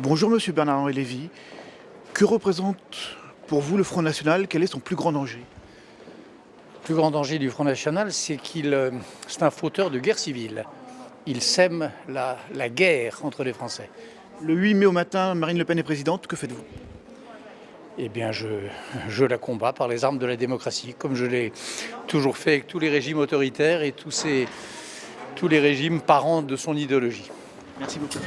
Bonjour Monsieur Bernard-Henri Lévy. Que représente pour vous le Front National? Quel est son plus grand danger? Le plus grand danger du Front National, c'est c'est un fauteur de guerre civile. Il sème la guerre entre les Français. Le 8 mai au matin, Marine Le Pen est présidente, que faites-vous? Eh bien, je la combats par les armes de la démocratie, comme je l'ai toujours fait avec tous les régimes autoritaires et tous les régimes parents de son idéologie. Merci beaucoup.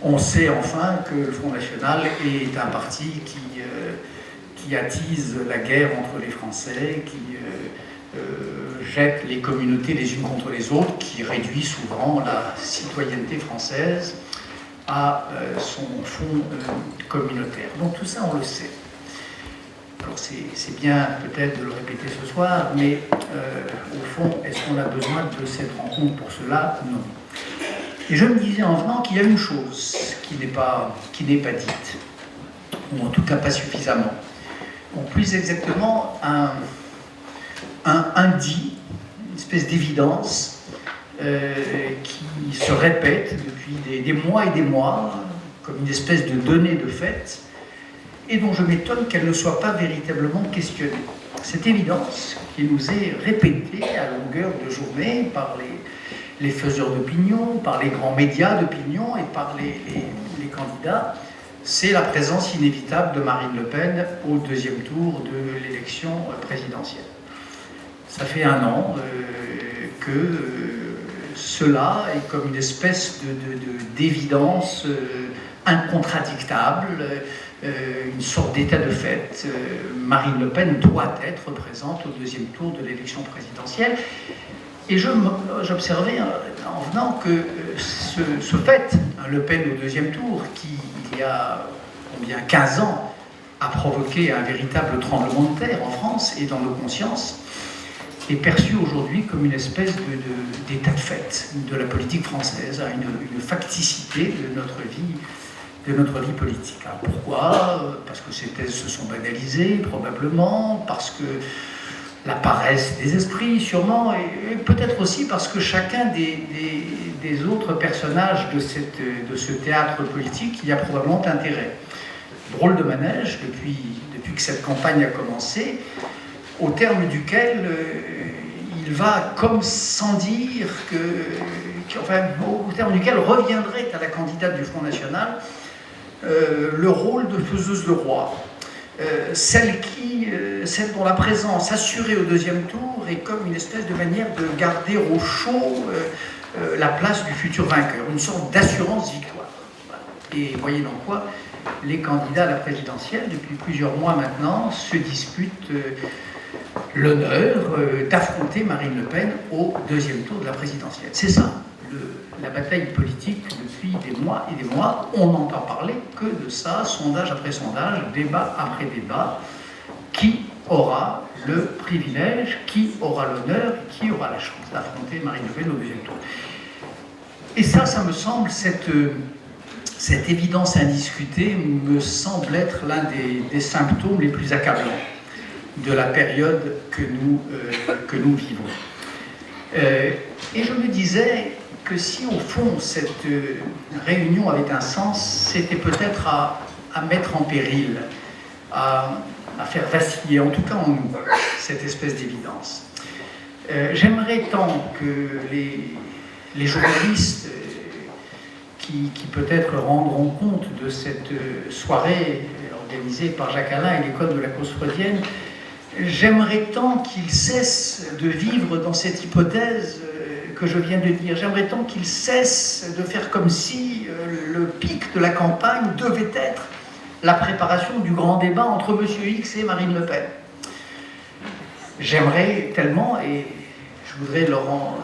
On sait enfin que le Front National est un parti qui attise la guerre entre les Français, qui jette les communautés les unes contre les autres, qui réduit souvent la citoyenneté française à son fond communautaire. Donc tout ça, on le sait. Alors c'est bien peut-être de le répéter ce soir, mais au fond, est-ce qu'on a besoin de cette rencontre pour cela? Non. Et je me disais en venant qu'il y a une chose qui n'est pas dite, ou en tout cas pas suffisamment. Ou plus exactement, un dit, une espèce d'évidence qui se répète depuis des mois et des mois, comme une espèce de donnée de fait, et dont je m'étonne qu'elle ne soit pas véritablement questionnée. Cette évidence qui nous est répétée à longueur de journée par les faiseurs d'opinion, par les grands médias d'opinion et par les candidats, c'est la présence inévitable de Marine Le Pen au deuxième tour de l'élection présidentielle. Ça fait un an que cela est comme une espèce d'évidence incontradictable, une sorte d'état de fait. Marine Le Pen doit être présente au deuxième tour de l'élection présidentielle. Et j'observais en venant que ce fait, Le Pen au deuxième tour, qui il y a 15 ans a provoqué un véritable tremblement de terre en France et dans nos consciences, est perçu aujourd'hui comme une espèce d'état de fait de la politique française, à une facticité de notre vie politique. Alors pourquoi? Parce que ces thèses se sont banalisées, probablement, parce que la paresse des esprits, sûrement, et peut-être aussi parce que chacun des autres personnages de ce théâtre politique y a probablement intérêt. Drôle de manège, depuis que cette campagne a commencé, au terme duquel il va comme sans dire au terme duquel reviendrait à la candidate du Front National le rôle de faiseuse de roi. Celle dont la présence assurée au deuxième tour est comme une espèce de manière de garder au chaud la place du futur vainqueur, une sorte d'assurance victoire. Et voyez dans quoi les candidats à la présidentielle, depuis plusieurs mois maintenant, se disputent l'honneur d'affronter Marine Le Pen au deuxième tour de la présidentielle. C'est ça, la bataille politique depuis des mois et des mois. On n'entend parler que de ça, sondage après sondage, débat après débat. Qui aura le privilège, qui aura l'honneur, qui aura la chance d'affronter Marine Le Pen au deuxième tour? Et ça me semble, cette évidence indiscutée me semble être l'un des symptômes les plus accablants de la période que nous vivons. Et je me disais que si au fond cette réunion avait un sens, c'était peut-être à mettre en péril, à faire vaciller, en tout cas en nous, cette espèce d'évidence. J'aimerais tant que les journalistes qui peut-être rendront compte de cette soirée organisée par Jacques Alain et l'école de la cause freudienne, j'aimerais tant qu'ils cessent de vivre dans cette hypothèse que je viens de dire. J'aimerais tant qu'il cesse de faire comme si le pic de la campagne devait être la préparation du grand débat entre M. X et Marine Le Pen. J'aimerais tellement, et je voudrais, Laurent,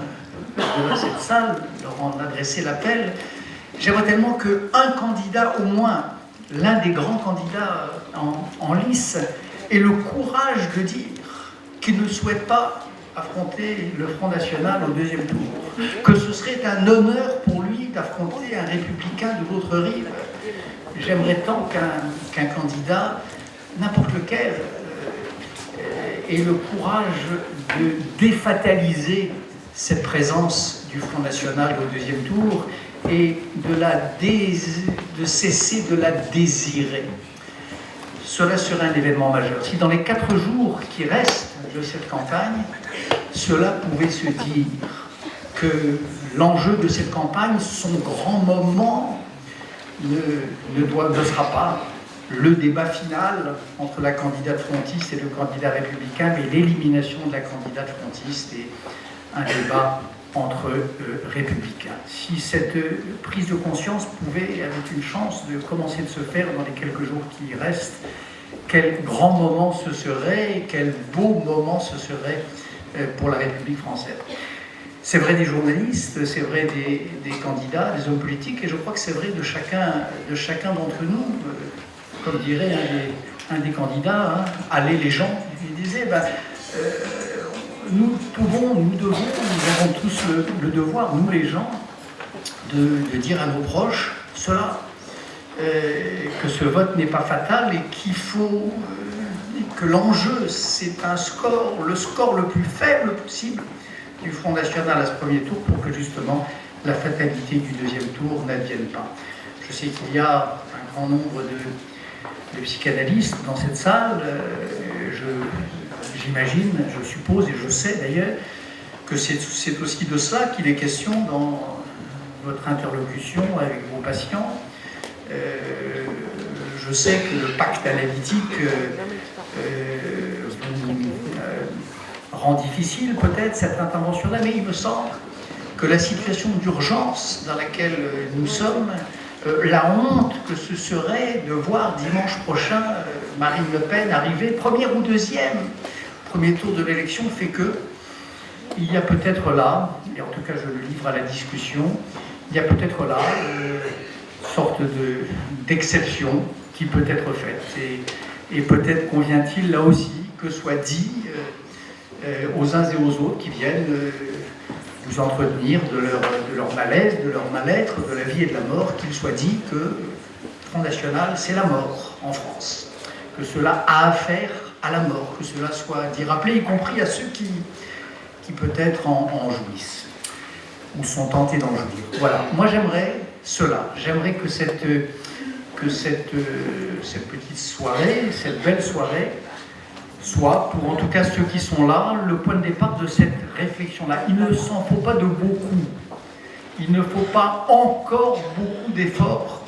de cette salle, leur en adresser l'appel, j'aimerais tellement qu'un candidat au moins, l'un des grands candidats en lice, ait le courage de dire qu'il ne souhaite pas affronter le Front National au deuxième tour, que ce serait un honneur pour lui d'affronter un républicain de l'autre rive. J'aimerais tant qu'un candidat, n'importe lequel, ait le courage de défataliser cette présence du Front National au deuxième tour et de cesser de la désirer. Cela serait un événement majeur. Si dans les 4 jours qui restent de cette campagne, cela pouvait se dire que l'enjeu de cette campagne, son grand moment, ne sera pas le débat final entre la candidate frontiste et le candidat républicain, mais l'élimination de la candidate frontiste et un débat entre républicains. Si cette prise de conscience pouvait, avec une chance, de commencer de se faire dans les quelques jours qui restent, quel grand moment ce serait, quel beau moment ce serait pour la République française. C'est vrai des journalistes, c'est vrai des candidats, des hommes politiques, et je crois que c'est vrai de chacun d'entre nous. Comme dirait un des candidats, allez les gens, il disait, nous pouvons, nous devons, nous avons tous le devoir, nous les gens, de dire à nos proches cela, que ce vote n'est pas fatal et qu'il faut, que l'enjeu c'est le score le plus faible possible du Front National à ce premier tour pour que justement la fatalité du deuxième tour n'advienne pas. Je sais qu'il y a un grand nombre de psychanalystes dans cette salle, j'imagine, je suppose et je sais d'ailleurs que c'est aussi de cela qu'il est question dans votre interlocution avec vos patients. Je sais que le pacte analytique rend difficile peut-être cette intervention-là, mais il me semble que la situation d'urgence dans laquelle nous sommes, la honte que ce serait de voir dimanche prochain Marine Le Pen arriver première ou deuxième, premier tour de l'élection, fait que il y a peut-être là, et en tout cas je le livre à la discussion, il y a peut-être là une sorte d'exception qui peut être faite. Et peut-être convient-il là aussi que soit dit aux uns et aux autres qui viennent vous entretenir de leur malaise, de leur mal-être, de la vie et de la mort, qu'il soit dit que le Front National, c'est la mort en France. Que cela a affaire à la mort, que cela soit dit rappelé, y compris à ceux qui peut-être en jouissent, ou sont tentés d'en jouir. Voilà, moi j'aimerais cela, j'aimerais que cette petite soirée, cette belle soirée, soit, pour en tout cas ceux qui sont là, le point de départ de cette réflexion-là. Il ne s'en faut pas de beaucoup. Il ne faut pas encore beaucoup d'efforts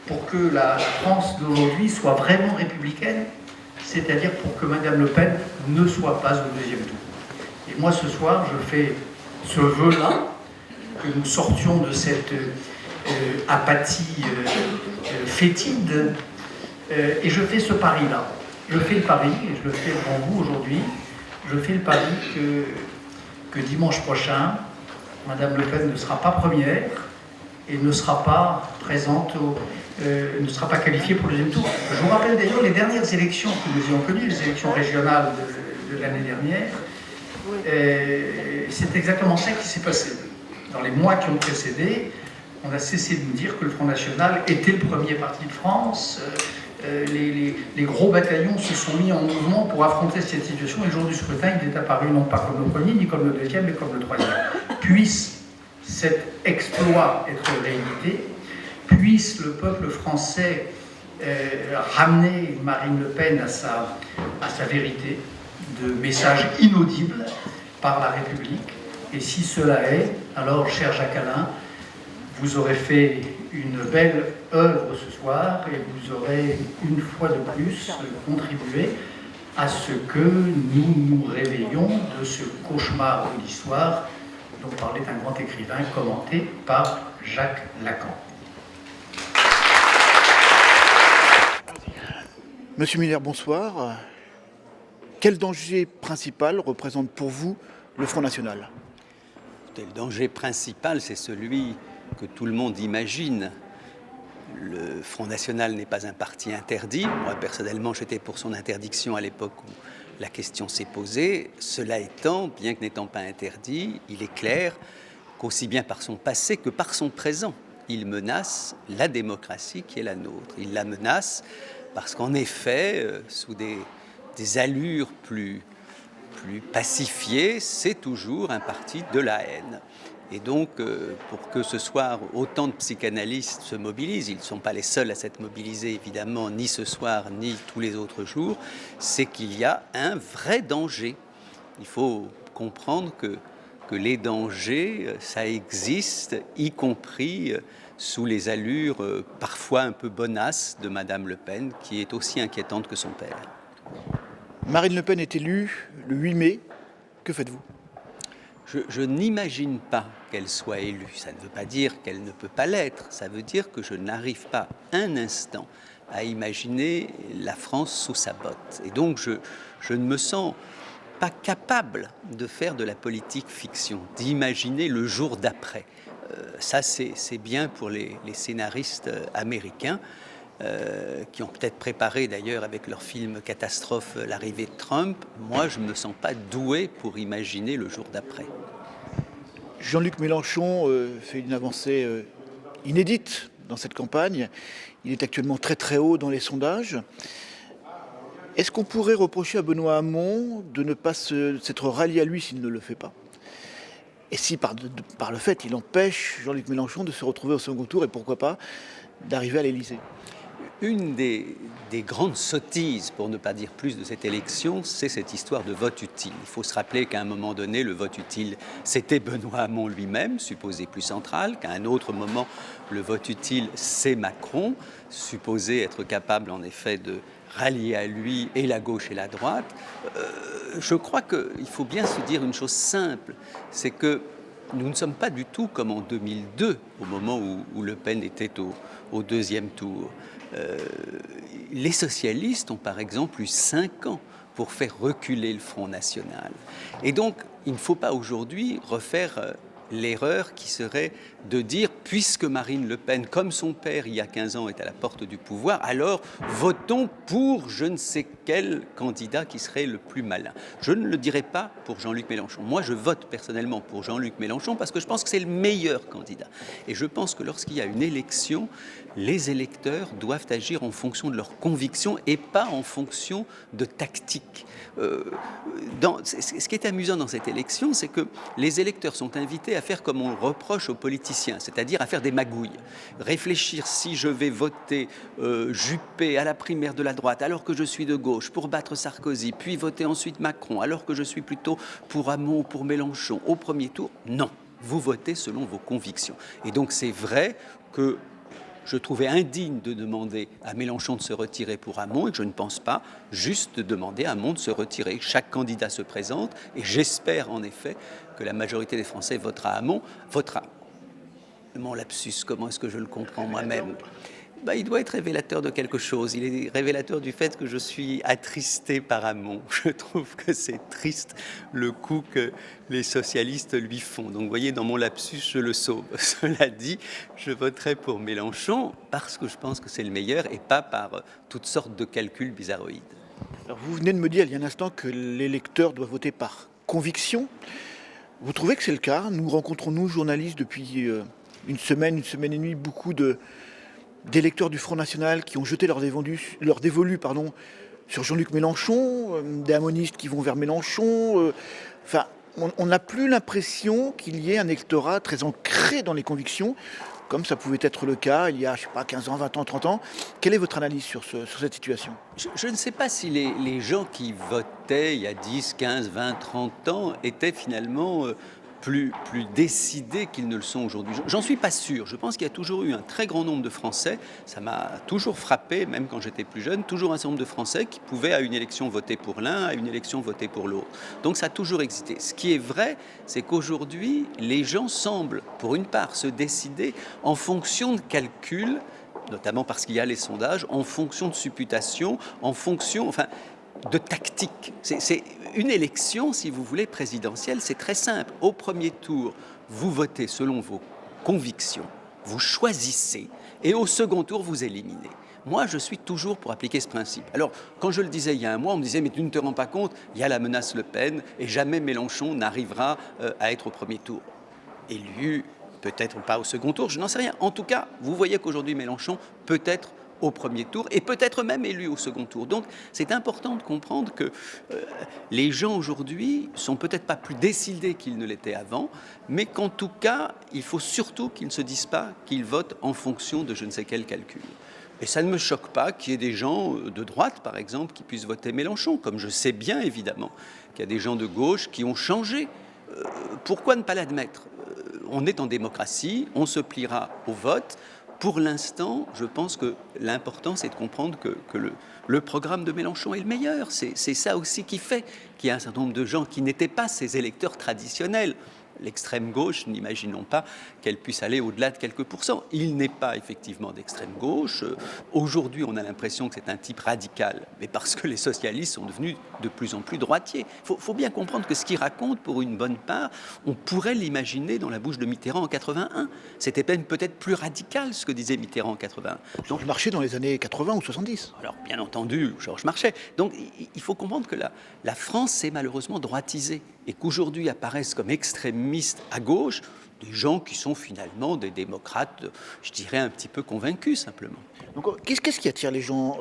pour que la France d'aujourd'hui soit vraiment républicaine, c'est-à-dire pour que Mme Le Pen ne soit pas au deuxième tour. Et moi, ce soir, je fais ce vœu-là, que nous sortions de cette apathie fétide, et je fais ce pari-là. Je fais le pari, et je le fais devant vous aujourd'hui, je fais le pari que dimanche prochain, Mme Le Pen ne sera pas première et ne sera pas présente, ne sera pas qualifiée pour le deuxième tour. Je vous rappelle d'ailleurs les dernières élections que nous ayons connues, les élections régionales de l'année dernière, c'est exactement ça qui s'est passé. Dans les mois qui ont précédé, on a cessé de nous dire que le Front National était le premier parti de France. Les gros bataillons se sont mis en mouvement pour affronter cette situation et le jour du scrutin, il est apparu non pas comme le premier, ni comme le deuxième, mais comme le troisième. Puisse cet exploit être réalité, puisse le peuple français ramener Marine Le Pen à sa vérité, de messages inaudibles par la République. Et si cela est, alors, cher Jacques Alain, vous aurez fait une belle œuvre ce soir et vous aurez une fois de plus contribué à ce que nous nous réveillons de ce cauchemar de l'histoire dont parlait un grand écrivain commenté par Jacques Lacan. Monsieur Miller, bonsoir. Quel danger principal représente pour vous le Front National ? Le danger principal, c'est celui que tout le monde imagine. Le Front National n'est pas un parti interdit. Moi, personnellement, j'étais pour son interdiction à l'époque où la question s'est posée. Cela étant, bien que n'étant pas interdit, il est clair qu'aussi bien par son passé que par son présent, il menace la démocratie qui est la nôtre. Il la menace parce qu'en effet, sous des allures plus pacifiées, c'est toujours un parti de la haine. Et donc, pour que ce soir, autant de psychanalystes se mobilisent, ils ne sont pas les seuls à s'être mobilisés, évidemment, ni ce soir, ni tous les autres jours, c'est qu'il y a un vrai danger. Il faut comprendre que les dangers, ça existe, y compris sous les allures parfois un peu bonasses de Madame Le Pen, qui est aussi inquiétante que son père. Marine Le Pen est élue le 8 mai. Que faites-vous ? Je n'imagine pas qu'elle soit élue. Ça ne veut pas dire qu'elle ne peut pas l'être. Ça veut dire que je n'arrive pas un instant à imaginer la France sous sa botte. Et donc, je ne me sens pas capable de faire de la politique fiction, d'imaginer le jour d'après. Ça, c'est bien pour les scénaristes américains qui ont peut-être préparé d'ailleurs avec leur film catastrophe l'arrivée de Trump. Moi, je ne me sens pas doué pour imaginer le jour d'après. Jean-Luc Mélenchon fait une avancée inédite dans cette campagne. Il est actuellement très très haut dans les sondages. Est-ce qu'on pourrait reprocher à Benoît Hamon de ne pas s'être rallié à lui s'il ne le fait pas ? Et si par le fait, il empêche Jean-Luc Mélenchon de se retrouver au second tour et pourquoi pas d'arriver à l'Élysée ? Une des grandes sottises, pour ne pas dire plus, de cette élection, c'est cette histoire de vote utile. Il faut se rappeler qu'à un moment donné, le vote utile, c'était Benoît Hamon lui-même, supposé plus central, qu'à un autre moment, le vote utile, c'est Macron, supposé être capable en effet de rallier à lui et la gauche et la droite. Je crois qu'il faut bien se dire une chose simple, c'est que nous ne sommes pas du tout comme en 2002, au moment où Le Pen était au deuxième tour. Les socialistes ont par exemple eu 5 ans pour faire reculer le Front National. Et donc, il ne faut pas aujourd'hui refaire l'erreur qui serait de dire, puisque Marine Le Pen, comme son père il y a 15 ans, est à la porte du pouvoir, alors votons pour je ne sais quel candidat qui serait le plus malin. Je ne le dirai pas pour Jean-Luc Mélenchon. Moi, je vote personnellement pour Jean-Luc Mélenchon parce que je pense que c'est le meilleur candidat. Et je pense que lorsqu'il y a une élection, les électeurs doivent agir en fonction de leurs convictions et pas en fonction de tactique. Ce qui est amusant dans cette élection, c'est que les électeurs sont invités à faire comme on le reproche aux politiciens, c'est-à-dire à faire des magouilles. Réfléchir si je vais voter Juppé à la primaire de la droite alors que je suis de gauche pour battre Sarkozy, puis voter ensuite Macron alors que je suis plutôt pour Hamon ou pour Mélenchon au premier tour. Non, vous votez selon vos convictions. Et donc c'est vrai que je trouvais indigne de demander à Mélenchon de se retirer pour Hamon et que je ne pense pas juste de demander à Hamon de se retirer. Chaque candidat se présente et j'espère en effet que la majorité des Français votera Hamon. Mon lapsus, comment est-ce que je le comprends moi-même ? Il doit être révélateur de quelque chose. Il est révélateur du fait que je suis attristé par Hamon. Je trouve que c'est triste le coup que les socialistes lui font. Donc vous voyez, dans mon lapsus, je le sauve. Cela dit, je voterai pour Mélenchon parce que je pense que c'est le meilleur et pas par toutes sortes de calculs bizarroïdes. Alors vous venez de me dire il y a un instant que l'électeur doit voter par conviction. Vous trouvez que c'est le cas ? Nous rencontrons, nous, journalistes, depuis une semaine et demie, beaucoup d'électeurs du Front National qui ont jeté leur dévolu sur Jean-Luc Mélenchon, des hamonistes qui vont vers Mélenchon. On n'a plus l'impression qu'il y ait un électorat très ancré dans les convictions, comme ça pouvait être le cas il y a, 15 ans, 20 ans, 30 ans. Quelle est votre analyse sur cette situation ? Je ne sais pas si les gens qui votaient il y a 10, 15, 20, 30 ans étaient finalement plus décidés qu'ils ne le sont aujourd'hui. J'en suis pas sûr. Je pense qu'il y a toujours eu un très grand nombre de Français, ça m'a toujours frappé, même quand j'étais plus jeune, toujours un certain nombre de Français qui pouvaient à une élection voter pour l'un, à une élection voter pour l'autre. Donc ça a toujours existé. Ce qui est vrai, c'est qu'aujourd'hui, les gens semblent, pour une part, se décider en fonction de calculs, notamment parce qu'il y a les sondages, en fonction de supputations, en fonction, de tactique. C'est une élection, si vous voulez, présidentielle, c'est très simple. Au premier tour, vous votez selon vos convictions, vous choisissez, et au second tour, vous éliminez. Moi, je suis toujours pour appliquer ce principe. Alors, quand je le disais il y a un mois, on me disait « mais tu ne te rends pas compte, il y a la menace Le Pen, et jamais Mélenchon n'arrivera à être au premier tour. » Élu, peut-être pas au second tour, je n'en sais rien. En tout cas, vous voyez qu'aujourd'hui, Mélenchon peut être au premier tour et peut-être même élu au second tour. Donc c'est important de comprendre que les gens aujourd'hui sont peut-être pas plus décidés qu'ils ne l'étaient avant, mais qu'en tout cas, il faut surtout qu'ils ne se disent pas qu'ils votent en fonction de je ne sais quel calcul. Et ça ne me choque pas qu'il y ait des gens de droite, par exemple, qui puissent voter Mélenchon, comme je sais bien évidemment qu'il y a des gens de gauche qui ont changé. Pourquoi ne pas l'admettre ? On est en démocratie, on se pliera au vote. Pour l'instant, je pense que l'important, c'est de comprendre que le programme de Mélenchon est le meilleur. C'est ça aussi qui fait qu'il y a un certain nombre de gens qui n'étaient pas ses électeurs traditionnels. L'extrême gauche, n'imaginons pas qu'elle puisse aller au-delà de quelques pourcents. Il n'est pas effectivement d'extrême gauche. Aujourd'hui, on a l'impression que c'est un type radical, mais parce que les socialistes sont devenus de plus en plus droitiers. Il faut bien comprendre que ce qu'il raconte, pour une bonne part, on pourrait l'imaginer dans la bouche de Mitterrand en 81. C'était même peut-être plus radical ce que disait Mitterrand en 81. Donc le marché dans les années 80 ou 70. Alors, bien entendu, Georges Marchais. Donc, il faut comprendre que la France s'est malheureusement droitisée et qu'aujourd'hui apparaissent comme extrémistes à gauche des gens qui sont finalement des démocrates, je dirais, un petit peu convaincus simplement. Donc, qu'est-ce qui attire les gens,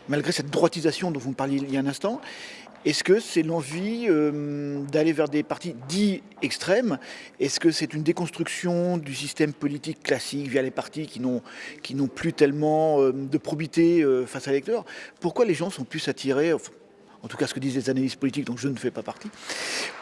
malgré cette droitisation dont vous me parliez il y a un instant ? Est-ce que c'est l'envie d'aller vers des partis dits extrêmes ? Est-ce que c'est une déconstruction du système politique classique via les partis qui n'ont plus tellement de probité face à l'électeur ? Pourquoi les gens sont plus attirés, en tout cas ce que disent les analystes politiques dont je ne fais pas partie,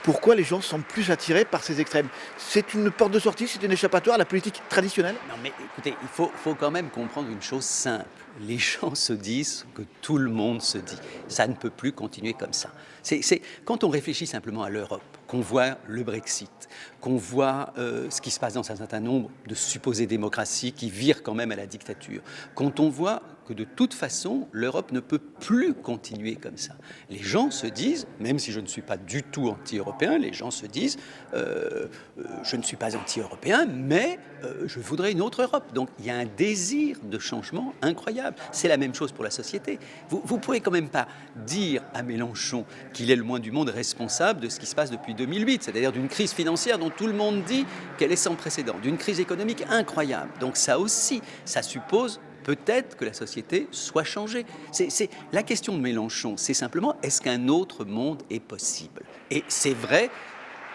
pourquoi les gens sont plus attirés par ces extrêmes ? C'est une porte de sortie, c'est un échappatoire à la politique traditionnelle ? Non mais écoutez, il faut quand même comprendre une chose simple. Les gens se disent que tout le monde se dit. Ça ne peut plus continuer comme ça. C'est quand on réfléchit simplement à l'Europe, qu'on voit le Brexit, qu'on voit ce qui se passe dans un certain nombre de supposées démocraties qui virent quand même à la dictature, quand on voit que de toute façon, l'Europe ne peut plus continuer comme ça. Les gens se disent, même si je ne suis pas du tout anti-européen, les gens se disent, je ne suis pas anti-européen, mais je voudrais une autre Europe. Donc il y a un désir de changement incroyable. C'est la même chose pour la société. Vous ne pouvez quand même pas dire à Mélenchon qu'il est le moins du monde responsable de ce qui se passe depuis 2008, c'est-à-dire d'une crise financière dont tout le monde dit qu'elle est sans précédent, d'une crise économique incroyable. Donc ça aussi, ça suppose peut-être que la société soit changée. C'est la question de Mélenchon, c'est simplement est-ce qu'un autre monde est possible ? Et c'est vrai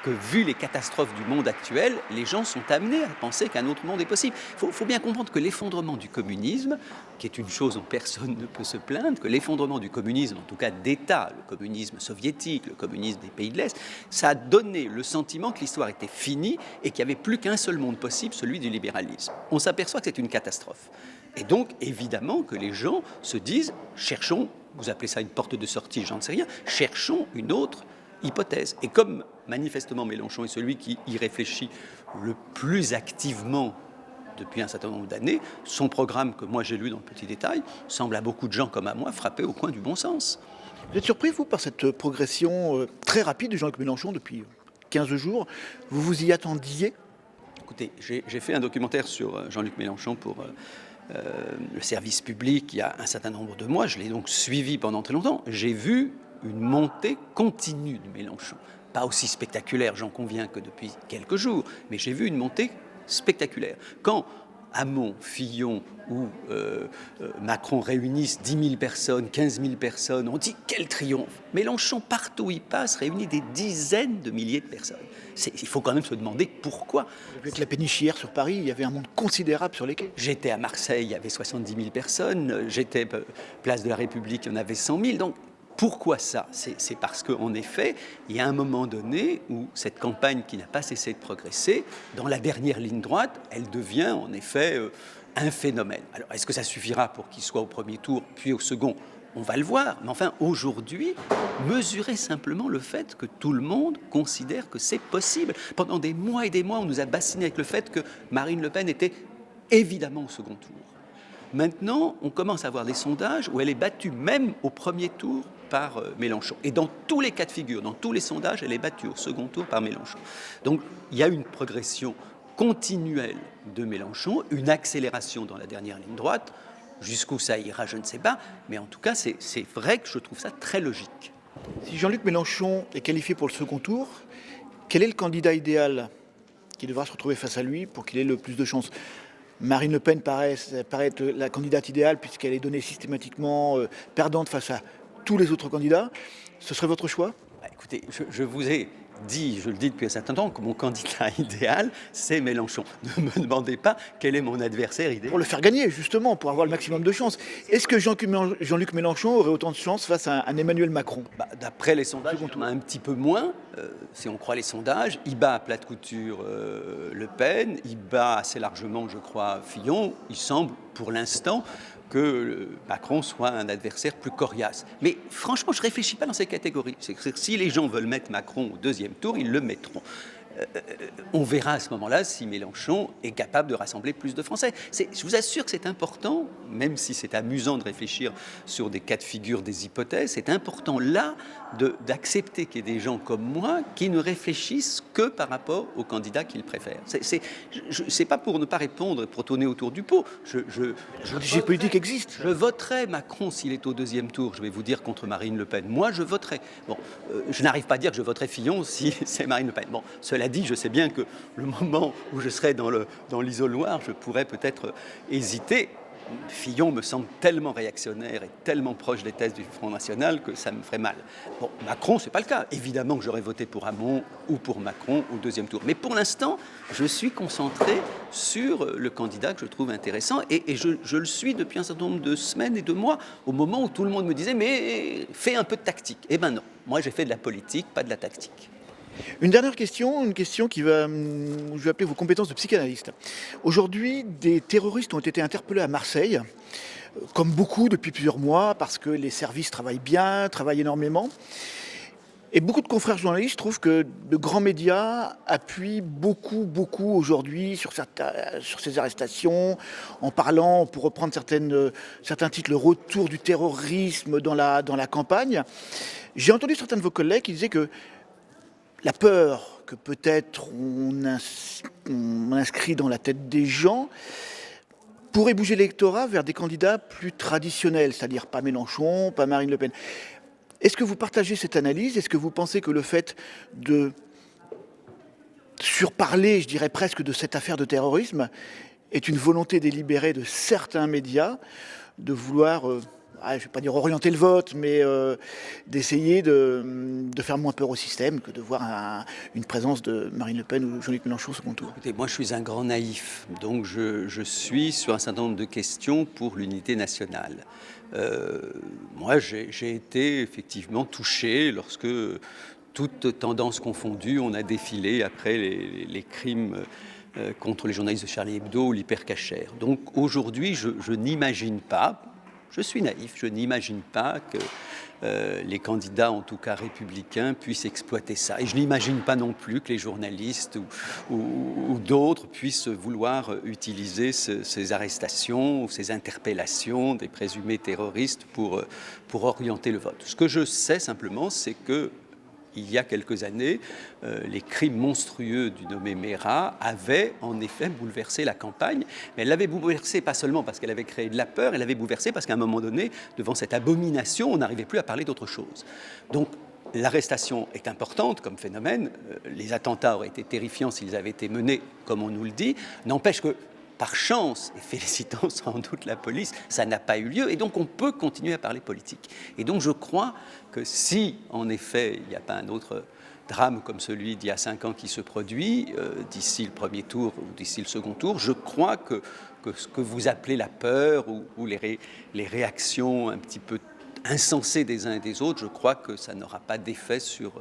que vu les catastrophes du monde actuel, les gens sont amenés à penser qu'un autre monde est possible. Il faut bien comprendre que l'effondrement du communisme, qui est une chose dont personne ne peut se plaindre, que l'effondrement du communisme, en tout cas d'État, le communisme soviétique, le communisme des pays de l'Est, ça a donné le sentiment que l'histoire était finie et qu'il n'y avait plus qu'un seul monde possible, celui du libéralisme. On s'aperçoit que c'est une catastrophe. Et donc, évidemment, que les gens se disent, cherchons, vous appelez ça une porte de sortie, j'en sais rien, cherchons une autre hypothèse. Et comme manifestement Mélenchon est celui qui y réfléchit le plus activement depuis un certain nombre d'années, son programme, que moi j'ai lu dans le petit détail, semble à beaucoup de gens comme à moi frapper au coin du bon sens. Vous êtes surpris, vous, par cette progression très rapide de Jean-Luc Mélenchon depuis 15 jours ? Vous vous y attendiez ? Écoutez, j'ai fait un documentaire sur Jean-Luc Mélenchon pour le service public il y a un certain nombre de mois. Je l'ai donc suivi pendant très longtemps. J'ai vu une montée continue de Mélenchon. Pas aussi spectaculaire, j'en conviens, que depuis quelques jours, mais j'ai vu une montée spectaculaire. Quand Hamon, Fillon ou Macron réunissent 10 000 personnes, 15 000 personnes, on dit quel triomphe. Mélenchon, partout où il passe, réunit des dizaines de milliers de personnes. Il faut quand même se demander pourquoi. Avec la pénichière sur Paris, il y avait un monde considérable sur les quais. J'étais à Marseille, il y avait 70 000 personnes. J'étais place de la République, il y en avait 100 000. Donc Pourquoi ça ? C'est parce qu'en effet, il y a un moment donné où cette campagne qui n'a pas cessé de progresser, dans la dernière ligne droite, elle devient en effet un phénomène. Alors, est-ce que ça suffira pour qu'il soit au premier tour, puis au second ? On va le voir. Mais enfin, aujourd'hui, mesurez simplement le fait que tout le monde considère que c'est possible. Pendant des mois et des mois, on nous a bassiné avec le fait que Marine Le Pen était évidemment au second tour. Maintenant, on commence à avoir des sondages où elle est battue même au premier tour par Mélenchon. Et dans tous les cas de figure, dans tous les sondages, elle est battue au second tour par Mélenchon. Donc, il y a une progression continuelle de Mélenchon, une accélération dans la dernière ligne droite. Jusqu'où ça ira, je ne sais pas. Mais en tout cas, c'est vrai que je trouve ça très logique. Si Jean-Luc Mélenchon est qualifié pour le second tour, quel est le candidat idéal qui devra se retrouver face à lui pour qu'il ait le plus de chances ? Marine Le Pen paraît être la candidate idéale puisqu'elle est donnée systématiquement perdante face à tous les autres candidats. Ce serait votre choix ? Écoutez, je vous ai dit, je le dis depuis un certain temps, que mon candidat idéal, c'est Mélenchon. Ne me demandez pas quel est mon adversaire idéal. Pour le faire gagner, justement, pour avoir le maximum de chances. Est-ce que Jean-Luc Mélenchon aurait autant de chances face à un Emmanuel Macron ? D'après les sondages, il y en a un petit peu moins. Si on croit les sondages, il bat à plat de couture Le Pen, il bat assez largement, je crois, Fillon. Il semble, pour l'instant, que Macron soit un adversaire plus coriace. Mais franchement, je ne réfléchis pas dans ces catégories. C'est que si les gens veulent mettre Macron au deuxième tour, ils le mettront. On verra à ce moment-là si Mélenchon est capable de rassembler plus de Français. Je vous assure que c'est important, même si c'est amusant de réfléchir sur des cas de figure, des hypothèses, c'est important là d'accepter qu'il y ait des gens comme moi qui ne réfléchissent que par rapport au candidat qu'ils préfèrent. C'est pas pour ne pas répondre et pour tourner autour du pot. Le politique existe. Je voterai Macron s'il est au deuxième tour, je vais vous dire, contre Marine Le Pen. Moi, je voterai. Bon, je n'arrive pas à dire que je voterai Fillon si c'est Marine Le Pen. Bon, cela dit, je sais bien que le moment où je serai dans l'isoloir, je pourrais peut-être hésiter. Fillon me semble tellement réactionnaire et tellement proche des thèses du Front National que ça me ferait mal. Bon, Macron, c'est pas le cas. Évidemment que j'aurais voté pour Hamon ou pour Macron au deuxième tour. Mais pour l'instant, je suis concentré sur le candidat que je trouve intéressant et je le suis depuis un certain nombre de semaines et de mois, au moment où tout le monde me disait « mais fais un peu de tactique ». Eh ben non, moi j'ai fait de la politique, pas de la tactique. Une dernière question, une question qui va, je vais appeler vos compétences de psychanalyste. Aujourd'hui, des terroristes ont été interpellés à Marseille, comme beaucoup depuis plusieurs mois, parce que les services travaillent bien, travaillent énormément. Et beaucoup de confrères journalistes trouvent que de grands médias appuient beaucoup aujourd'hui sur ces arrestations, en parlant, pour reprendre certains titres, le retour du terrorisme dans la campagne. J'ai entendu certains de vos collègues qui disaient que la peur que peut-être on inscrit dans la tête des gens pourrait bouger l'électorat vers des candidats plus traditionnels, c'est-à-dire pas Mélenchon, pas Marine Le Pen. Est-ce que vous partagez cette analyse ? Est-ce que vous pensez que le fait de surparler, je dirais presque, de cette affaire de terrorisme est une volonté délibérée de certains médias de vouloir... je ne vais pas dire orienter le vote, mais d'essayer de faire moins peur au système que de voir une présence de Marine Le Pen ou Jean-Luc Mélenchon au second tour. Écoutez, moi je suis un grand naïf, donc je suis sur un certain nombre de questions pour l'unité nationale. Moi j'ai été effectivement touché lorsque, toutes tendances confondues, on a défilé après les crimes contre les journalistes de Charlie Hebdo ou l'hypercachère. Donc aujourd'hui je n'imagine pas, je suis naïf, je n'imagine pas que les candidats, en tout cas républicains, puissent exploiter ça. Et je n'imagine pas non plus que les journalistes ou d'autres puissent vouloir utiliser ces arrestations ou ces interpellations des présumés terroristes pour orienter le vote. Ce que je sais simplement, c'est que il y a quelques années, les crimes monstrueux du nommé Mera avaient en effet bouleversé la campagne. Mais elle l'avait bouleversée pas seulement parce qu'elle avait créé de la peur, elle l'avait bouleversée parce qu'à un moment donné, devant cette abomination, on n'arrivait plus à parler d'autre chose. Donc l'arrestation est importante comme phénomène. Les attentats auraient été terrifiants s'ils avaient été menés comme on nous le dit. N'empêche que, par chance, et félicitant sans doute la police, ça n'a pas eu lieu, et donc on peut continuer à parler politique. Et donc je crois que si, en effet, il n'y a pas un autre drame comme celui d'il y a 5 ans qui se produit, d'ici le premier tour ou d'ici le second tour, je crois que ce que vous appelez la peur ou les réactions un petit peu insensée des uns et des autres, je crois que ça n'aura pas d'effet sur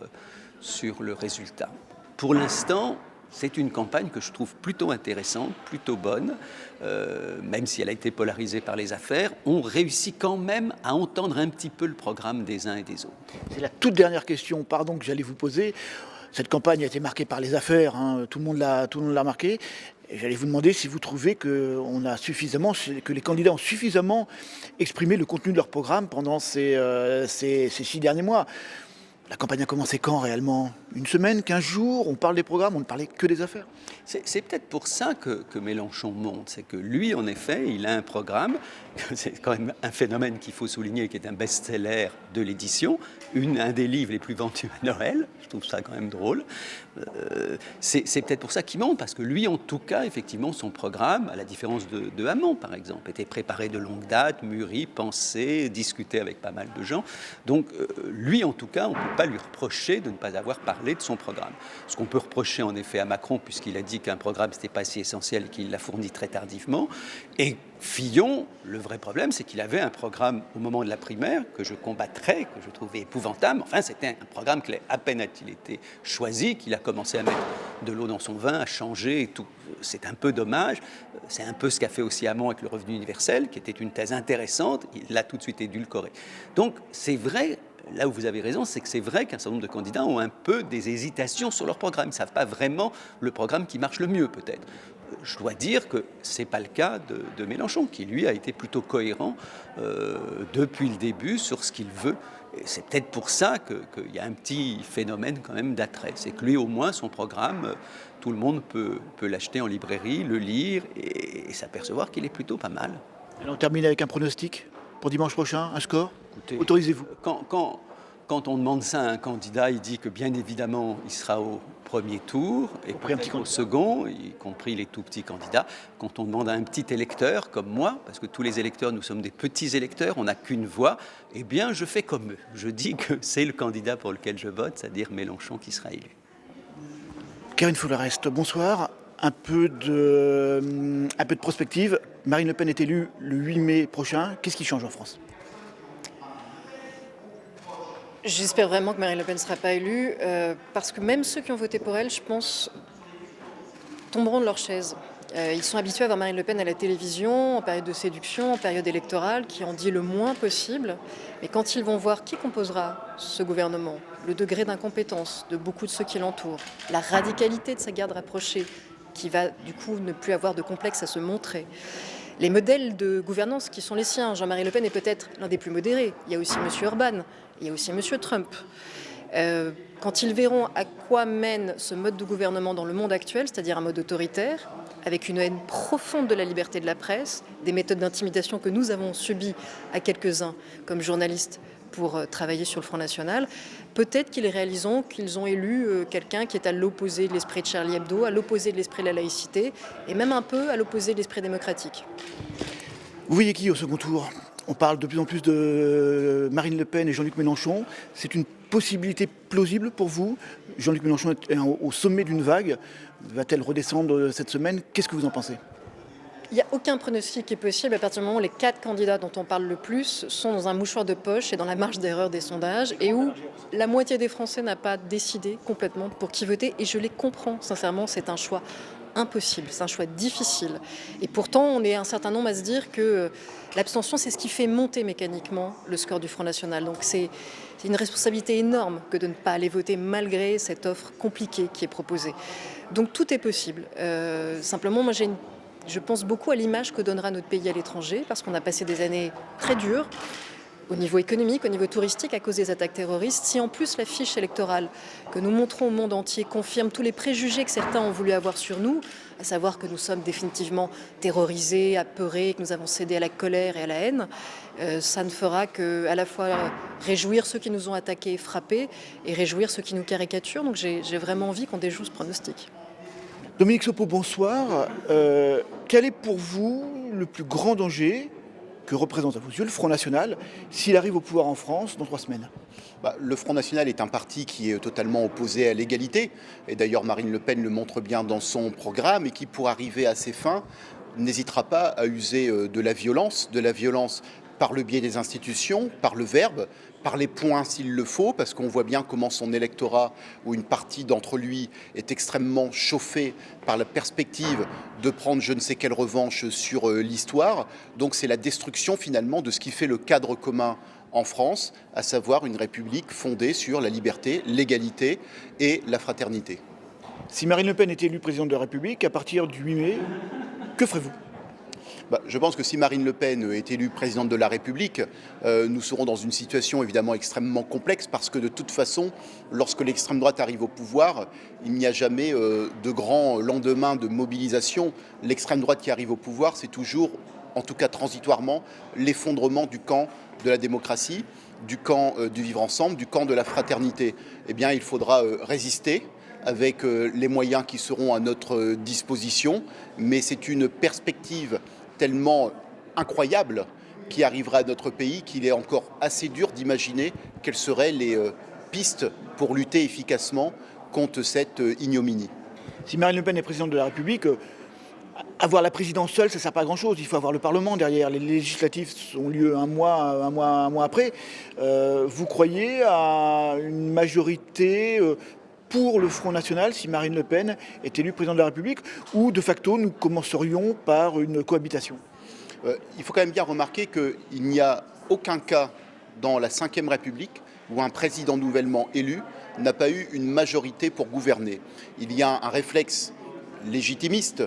le résultat. Pour l'instant, c'est une campagne que je trouve plutôt intéressante, plutôt bonne, même si elle a été polarisée par les affaires. On réussit quand même à entendre un petit peu le programme des uns et des autres. C'est la toute dernière question, pardon, que j'allais vous poser. Cette campagne a été marquée par les affaires, hein, tout le monde l'a marqué. Et j'allais vous demander si vous trouvez que les candidats ont suffisamment exprimé le contenu de leur programme pendant ces 6 derniers mois. La campagne a commencé quand réellement? Une semaine, 15 jours? On parle des programmes, on ne parlait que des affaires. C'est peut-être pour ça que Mélenchon monte. C'est que lui, en effet, il a un programme, c'est quand même un phénomène qu'il faut souligner, qui est un best-seller de l'édition, un des livres les plus vendus à Noël. Je trouve ça quand même drôle. C'est peut-être pour ça qu'il monte, parce que lui, en tout cas, effectivement, son programme, à la différence de Hamon, par exemple, était préparé de longue date, mûri, pensé, discuté avec pas mal de gens. Donc, lui, en tout cas, on ne peut pas lui reprocher de ne pas avoir parlé de son programme. Ce qu'on peut reprocher, en effet, à Macron, puisqu'il a dit qu'un programme, ce n'était pas si essentiel et qu'il l'a fourni très tardivement. Et Fillon, le vrai problème, c'est qu'il avait un programme au moment de la primaire que je combattrais, que je trouvais épouvantable. Enfin, c'était un programme que, à peine a-t-il été choisi, qu'il a commencé à mettre de l'eau dans son vin, à changer et tout. C'est un peu dommage. C'est un peu ce qu'a fait aussi Hamon avec le revenu universel, qui était une thèse intéressante. Il l'a tout de suite édulcoré. Donc, c'est vrai. Là où vous avez raison, c'est que c'est vrai qu'un certain nombre de candidats ont un peu des hésitations sur leur programme. Ils ne savent pas vraiment le programme qui marche le mieux, peut-être. Je dois dire que ce n'est pas le cas de Mélenchon, qui, lui, a été plutôt cohérent depuis le début sur ce qu'il veut. Et c'est peut-être pour ça qu'il y a un petit phénomène quand même d'attrait. C'est que lui, au moins, son programme, tout le monde peut l'acheter en librairie, le lire et s'apercevoir qu'il est plutôt pas mal. Alors, on termine avec un pronostic pour dimanche prochain, un score. Écoutez, autorisez-vous. Quand on demande ça à un candidat, il dit que bien évidemment, il sera au premier tour et au second, y compris les tout petits candidats. Quand on demande à un petit électeur comme moi, parce que tous les électeurs, nous sommes des petits électeurs, on n'a qu'une voix, eh bien, je fais comme eux. Je dis que c'est le candidat pour lequel je vote, c'est-à-dire Mélenchon qui sera élu. Karine Foularest, bonsoir. Un peu de prospective. Marine Le Pen est élue le 8 mai prochain. Qu'est-ce qui change en France ? J'espère vraiment que Marine Le Pen ne sera pas élue, parce que même ceux qui ont voté pour elle, je pense, tomberont de leur chaise. Ils sont habitués à voir Marine Le Pen à la télévision, en période de séduction, en période électorale, qui en dit le moins possible. Mais quand ils vont voir qui composera ce gouvernement, le degré d'incompétence de beaucoup de ceux qui l'entourent, la radicalité de sa garde rapprochée, qui va du coup ne plus avoir de complexe à se montrer, les modèles de gouvernance qui sont les siens. Jean-Marie Le Pen est peut-être l'un des plus modérés. Il y a aussi M. Orban, il y a aussi M. Trump. Quand ils verront à quoi mène ce mode de gouvernement dans le monde actuel, c'est-à-dire un mode autoritaire, avec une haine profonde de la liberté de la presse, des méthodes d'intimidation que nous avons subies à quelques-uns comme journalistes pour travailler sur le Front National, peut-être qu'ils réaliseront qu'ils ont élu quelqu'un qui est à l'opposé de l'esprit de Charlie Hebdo, à l'opposé de l'esprit de la laïcité, et même un peu à l'opposé de l'esprit démocratique. Vous voyez qui au second tour ? On parle de plus en plus de Marine Le Pen et Jean-Luc Mélenchon. C'est une possibilité plausible pour vous ? Jean-Luc Mélenchon est au sommet d'une vague. Va-t-elle redescendre cette semaine ? Qu'est-ce que vous en pensez ? Il n'y a aucun pronostic qui est possible à partir du moment où les 4 candidats dont on parle le plus sont dans un mouchoir de poche et dans la marge d'erreur des sondages, et où la moitié des Français n'a pas décidé complètement pour qui voter. Et je les comprends, sincèrement, c'est un choix impossible, c'est un choix difficile. Et pourtant, on est un certain nombre à se dire que l'abstention, c'est ce qui fait monter mécaniquement le score du Front National. Donc c'est une responsabilité énorme que de ne pas aller voter malgré cette offre compliquée qui est proposée. Donc tout est possible. Simplement, moi je pense beaucoup à l'image que donnera notre pays à l'étranger, parce qu'on a passé des années très dures au niveau économique, au niveau touristique, à cause des attaques terroristes. Si en plus la fiche électorale que nous montrons au monde entier confirme tous les préjugés que certains ont voulu avoir sur nous, à savoir que nous sommes définitivement terrorisés, apeurés, que nous avons cédé à la colère et à la haine, ça ne fera que à la fois réjouir ceux qui nous ont attaqués et frappés, et réjouir ceux qui nous caricaturent. Donc j'ai vraiment envie qu'on déjoue ce pronostic. Dominique Sopo, bonsoir. Quel est pour vous le plus grand danger que représente à vos yeux le Front National s'il arrive au pouvoir en France dans 3 semaines ? Le Front National est un parti qui est totalement opposé à l'égalité. Et d'ailleurs, Marine Le Pen le montre bien dans son programme, et qui, pour arriver à ses fins, n'hésitera pas à user de la violence par le biais des institutions, par le verbe, par les points s'il le faut, parce qu'on voit bien comment son électorat, ou une partie d'entre lui, est extrêmement chauffé par la perspective de prendre je ne sais quelle revanche sur l'histoire. Donc c'est la destruction finalement de ce qui fait le cadre commun en France, à savoir une république fondée sur la liberté, l'égalité et la fraternité. Si Marine Le Pen est élue présidente de la République, à partir du 8 mai, que ferez-vous ? Je pense que si Marine Le Pen est élue présidente de la République, nous serons dans une situation évidemment extrêmement complexe parce que de toute façon, lorsque l'extrême droite arrive au pouvoir, il n'y a jamais de grand lendemain de mobilisation. L'extrême droite qui arrive au pouvoir, c'est toujours, en tout cas transitoirement, l'effondrement du camp de la démocratie, du camp du vivre ensemble, du camp de la fraternité. Eh bien, il faudra résister avec les moyens qui seront à notre disposition, mais c'est une perspective tellement incroyable qui arrivera à notre pays qu'il est encore assez dur d'imaginer quelles seraient les pistes pour lutter efficacement contre cette ignominie. Si Marine Le Pen est présidente de la République, avoir la présidence seule, ça ne sert pas à grand-chose. Il faut avoir le Parlement derrière. Les législatives ont lieu un mois après. Vous croyez à une majorité pour le Front National si Marine Le Pen est élue présidente de la République, ou de facto nous commencerions par une cohabitation? Il faut quand même bien remarquer qu'il n'y a aucun cas dans la Ve République où un président nouvellement élu n'a pas eu une majorité pour gouverner. Il y a un réflexe légitimiste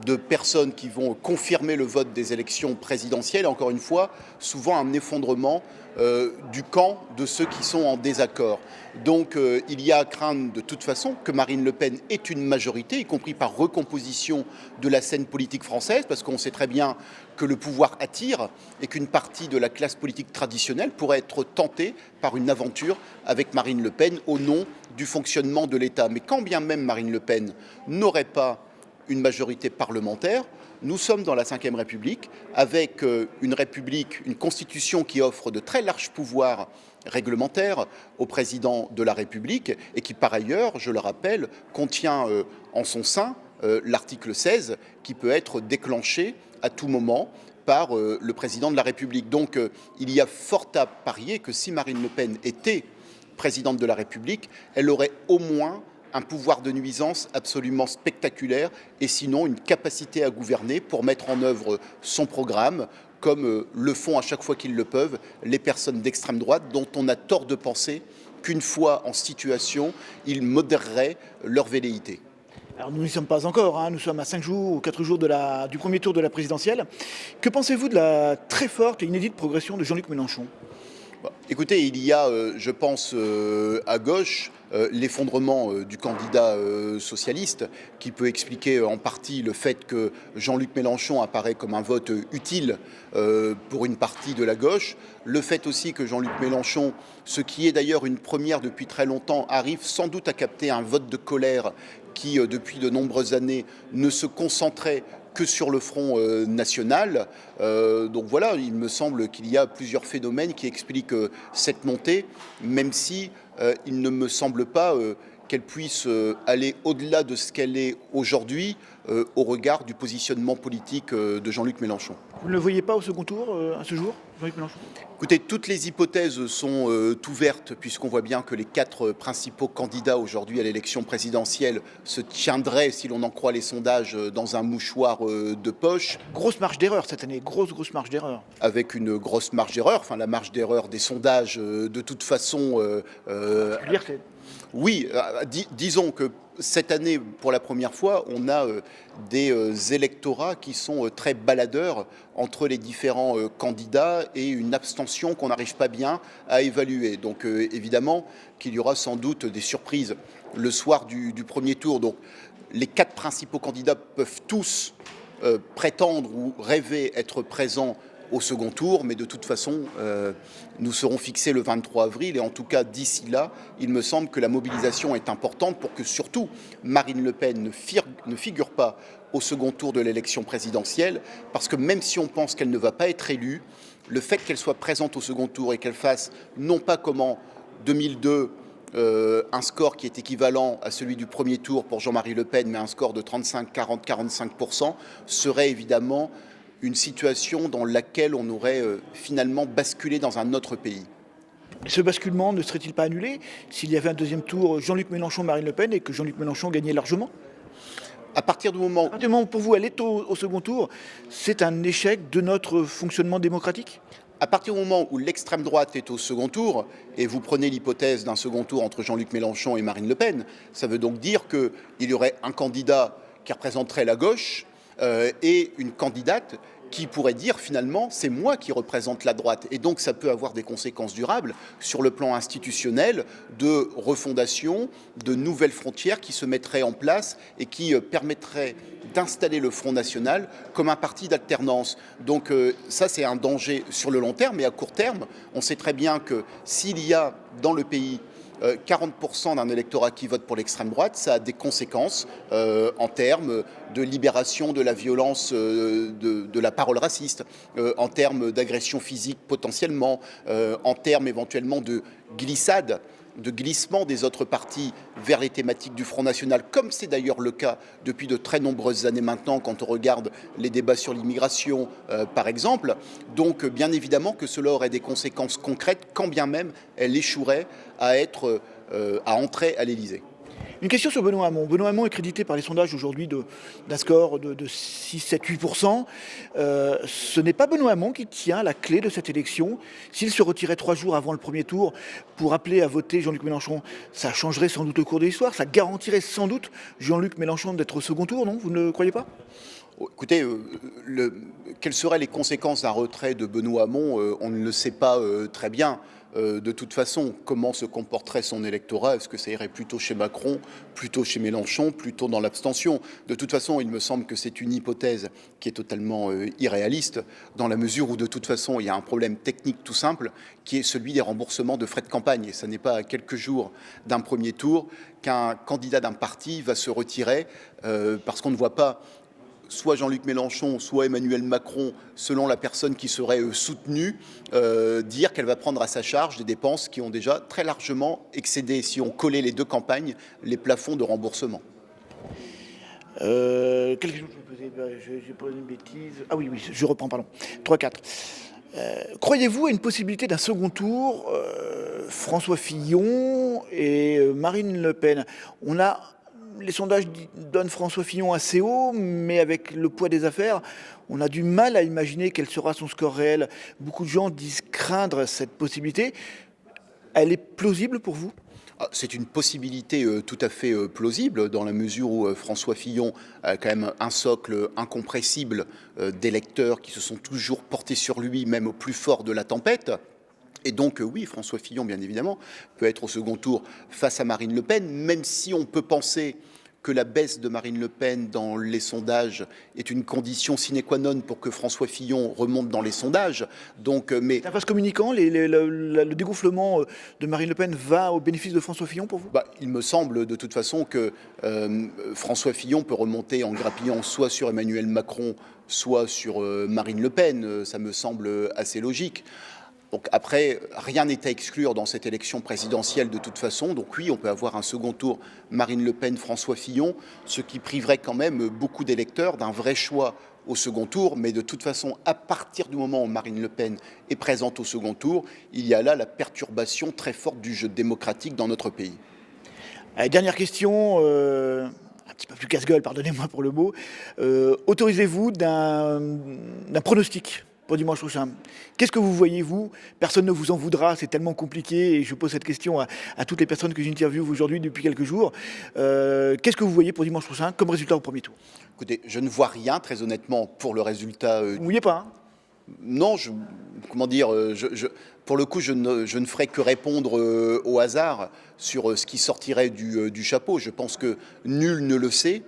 de personnes qui vont confirmer le vote des élections présidentielles, encore une fois, souvent un effondrement du camp de ceux qui sont en désaccord. Donc il y a à craindre de toute façon que Marine Le Pen ait une majorité, y compris par recomposition de la scène politique française, parce qu'on sait très bien que le pouvoir attire et qu'une partie de la classe politique traditionnelle pourrait être tentée par une aventure avec Marine Le Pen au nom du fonctionnement de l'État. Mais quand bien même Marine Le Pen n'aurait pas une majorité parlementaire, nous sommes dans la Ve République, avec une république, une constitution qui offre de très larges pouvoirs réglementaires au président de la République et qui, par ailleurs, je le rappelle, contient en son sein l'article 16 qui peut être déclenché à tout moment par le président de la République. Donc il y a fort à parier que si Marine Le Pen était présidente de la République, elle aurait au moins un pouvoir de nuisance absolument spectaculaire et sinon une capacité à gouverner pour mettre en œuvre son programme, comme le font à chaque fois qu'ils le peuvent les personnes d'extrême droite dont on a tort de penser qu'une fois en situation, ils modéreraient leur velléité. Alors nous n'y sommes pas encore, nous sommes à 5 jours ou 4 jours du premier tour de la présidentielle. Que pensez-vous de la très forte et inédite progression de Jean-Luc Mélenchon ? Écoutez, il y a, je pense, à gauche, l'effondrement du candidat socialiste qui peut expliquer en partie le fait que Jean-Luc Mélenchon apparaît comme un vote utile pour une partie de la gauche. Le fait aussi que Jean-Luc Mélenchon, ce qui est d'ailleurs une première depuis très longtemps, arrive sans doute à capter un vote de colère qui, depuis de nombreuses années, ne se concentrait que sur le front national. Donc voilà, il me semble qu'il y a plusieurs phénomènes qui expliquent cette montée, même si il ne me semble pas qu'elle puisse aller au-delà de ce qu'elle est aujourd'hui au regard du positionnement politique de Jean-Luc Mélenchon. Vous ne le voyez pas au second tour à ce jour, Jean-Luc Mélenchon ? Écoutez, toutes les hypothèses sont ouvertes puisqu'on voit bien que les 4 principaux candidats aujourd'hui à l'élection présidentielle se tiendraient, si l'on en croit les sondages, dans un mouchoir de poche. Grosse marge d'erreur cette année, grosse marge d'erreur. Avec une grosse marge d'erreur, enfin la marge d'erreur des sondages de toute façon... Oui, disons que cette année, pour la première fois, on a des électorats qui sont très baladeurs entre les différents candidats et une abstention qu'on n'arrive pas bien à évaluer. Donc évidemment qu'il y aura sans doute des surprises le soir du premier tour. Donc les 4 principaux candidats peuvent tous prétendre ou rêver être présents au second tour, mais de toute façon, nous serons fixés le 23 avril et en tout cas d'ici là, il me semble que la mobilisation est importante pour que surtout Marine Le Pen ne figure pas au second tour de l'élection présidentielle, parce que même si on pense qu'elle ne va pas être élue, le fait qu'elle soit présente au second tour et qu'elle fasse non pas comme en 2002 un score qui est équivalent à celui du premier tour pour Jean-Marie Le Pen, mais un score de 35, 40, 45%, serait évidemment une situation dans laquelle on aurait finalement basculé dans un autre pays. Ce basculement ne serait-il pas annulé s'il y avait un deuxième tour Jean-Luc Mélenchon-Marine Le Pen et que Jean-Luc Mélenchon gagnait largement ? À partir du moment où pour vous elle est au second tour, c'est un échec de notre fonctionnement démocratique ? À partir du moment où l'extrême droite est au second tour, et vous prenez l'hypothèse d'un second tour entre Jean-Luc Mélenchon et Marine Le Pen, ça veut donc dire qu'il y aurait un candidat qui représenterait la gauche et une candidate qui pourrait dire finalement c'est moi qui représente la droite. Et donc ça peut avoir des conséquences durables sur le plan institutionnel, de refondation, de nouvelles frontières qui se mettraient en place et qui permettraient d'installer le Front National comme un parti d'alternance. Donc ça c'est un danger sur le long terme, mais à court terme, on sait très bien que s'il y a dans le pays 40% d'un électorat qui vote pour l'extrême droite, ça a des conséquences en termes de libération de la violence de la parole raciste, en termes d'agression physique potentiellement, en termes éventuellement de glissade, de glissement des autres partis vers les thématiques du Front National, comme c'est d'ailleurs le cas depuis de très nombreuses années maintenant quand on regarde les débats sur l'immigration par exemple. Donc bien évidemment que cela aurait des conséquences concrètes quand bien même elle échouerait à entrer à l'Élysée. Une question sur Benoît Hamon. Benoît Hamon est crédité par les sondages aujourd'hui d'un score de 6, 7, 8%. Ce n'est pas Benoît Hamon qui tient la clé de cette élection. S'il se retirait 3 jours avant le premier tour pour appeler à voter Jean-Luc Mélenchon, ça changerait sans doute le cours de l'histoire. Ça garantirait sans doute Jean-Luc Mélenchon d'être au second tour, non ? Vous ne croyez pas ? Écoutez, quelles seraient les conséquences d'un retrait de Benoît Hamon ? On ne le sait pas très bien. De toute façon, comment se comporterait son électorat ? Est-ce que ça irait plutôt chez Macron, plutôt chez Mélenchon, plutôt dans l'abstention ? De toute façon, il me semble que c'est une hypothèse qui est totalement irréaliste, dans la mesure où de toute façon, il y a un problème technique tout simple, qui est celui des remboursements de frais de campagne. Et ce n'est pas à quelques jours d'un premier tour qu'un candidat d'un parti va se retirer, parce qu'on ne voit pas soit Jean-Luc Mélenchon, soit Emmanuel Macron, selon la personne qui serait soutenue, dire qu'elle va prendre à sa charge des dépenses qui ont déjà très largement excédé, si on collait les deux campagnes, les plafonds de remboursement. Quelque chose que je posais, j'ai posé une bêtise. Ah oui, je reprends, pardon. 3-4. Croyez-vous à une possibilité d'un second tour François Fillon et Marine Le Pen ? Les sondages donnent François Fillon assez haut, mais avec le poids des affaires, on a du mal à imaginer quel sera son score réel. Beaucoup de gens disent craindre cette possibilité. Elle est plausible pour vous ? C'est une possibilité tout à fait plausible, dans la mesure où François Fillon a quand même un socle incompressible d'électeurs qui se sont toujours portés sur lui, même au plus fort de la tempête. Et donc oui, François Fillon, bien évidemment, peut être au second tour face à Marine Le Pen, même si on peut penser que la baisse de Marine Le Pen dans les sondages est une condition sine qua non pour que François Fillon remonte dans les sondages. Donc, mais c'est un vaste communicant, le dégonflement de Marine Le Pen va au bénéfice de François Fillon pour vous ? Il me semble de toute façon que François Fillon peut remonter en grappillant soit sur Emmanuel Macron, soit sur Marine Le Pen. Ça me semble assez logique. Donc après, rien n'est à exclure dans cette élection présidentielle de toute façon. Donc oui, on peut avoir un second tour Marine Le Pen, François Fillon, ce qui priverait quand même beaucoup d'électeurs d'un vrai choix au second tour. Mais de toute façon, à partir du moment où Marine Le Pen est présente au second tour, il y a là la perturbation très forte du jeu démocratique dans notre pays. Dernière question, un petit peu plus casse-gueule, pardonnez-moi pour le mot. Autorisez-vous d'un pronostic pour dimanche prochain? Qu'est-ce que vous voyez, vous? Personne ne vous en voudra, c'est tellement compliqué, et je pose cette question à toutes les personnes que j'interviewe aujourd'hui depuis quelques jours. Qu'est-ce que vous voyez pour dimanche prochain comme résultat au premier tour? Écoutez, je ne vois rien, très honnêtement, pour le résultat. Vous ne voyez pas, hein? Non, pour le coup, je ne ferai que répondre au hasard sur ce qui sortirait du chapeau. Je pense que nul ne le sait.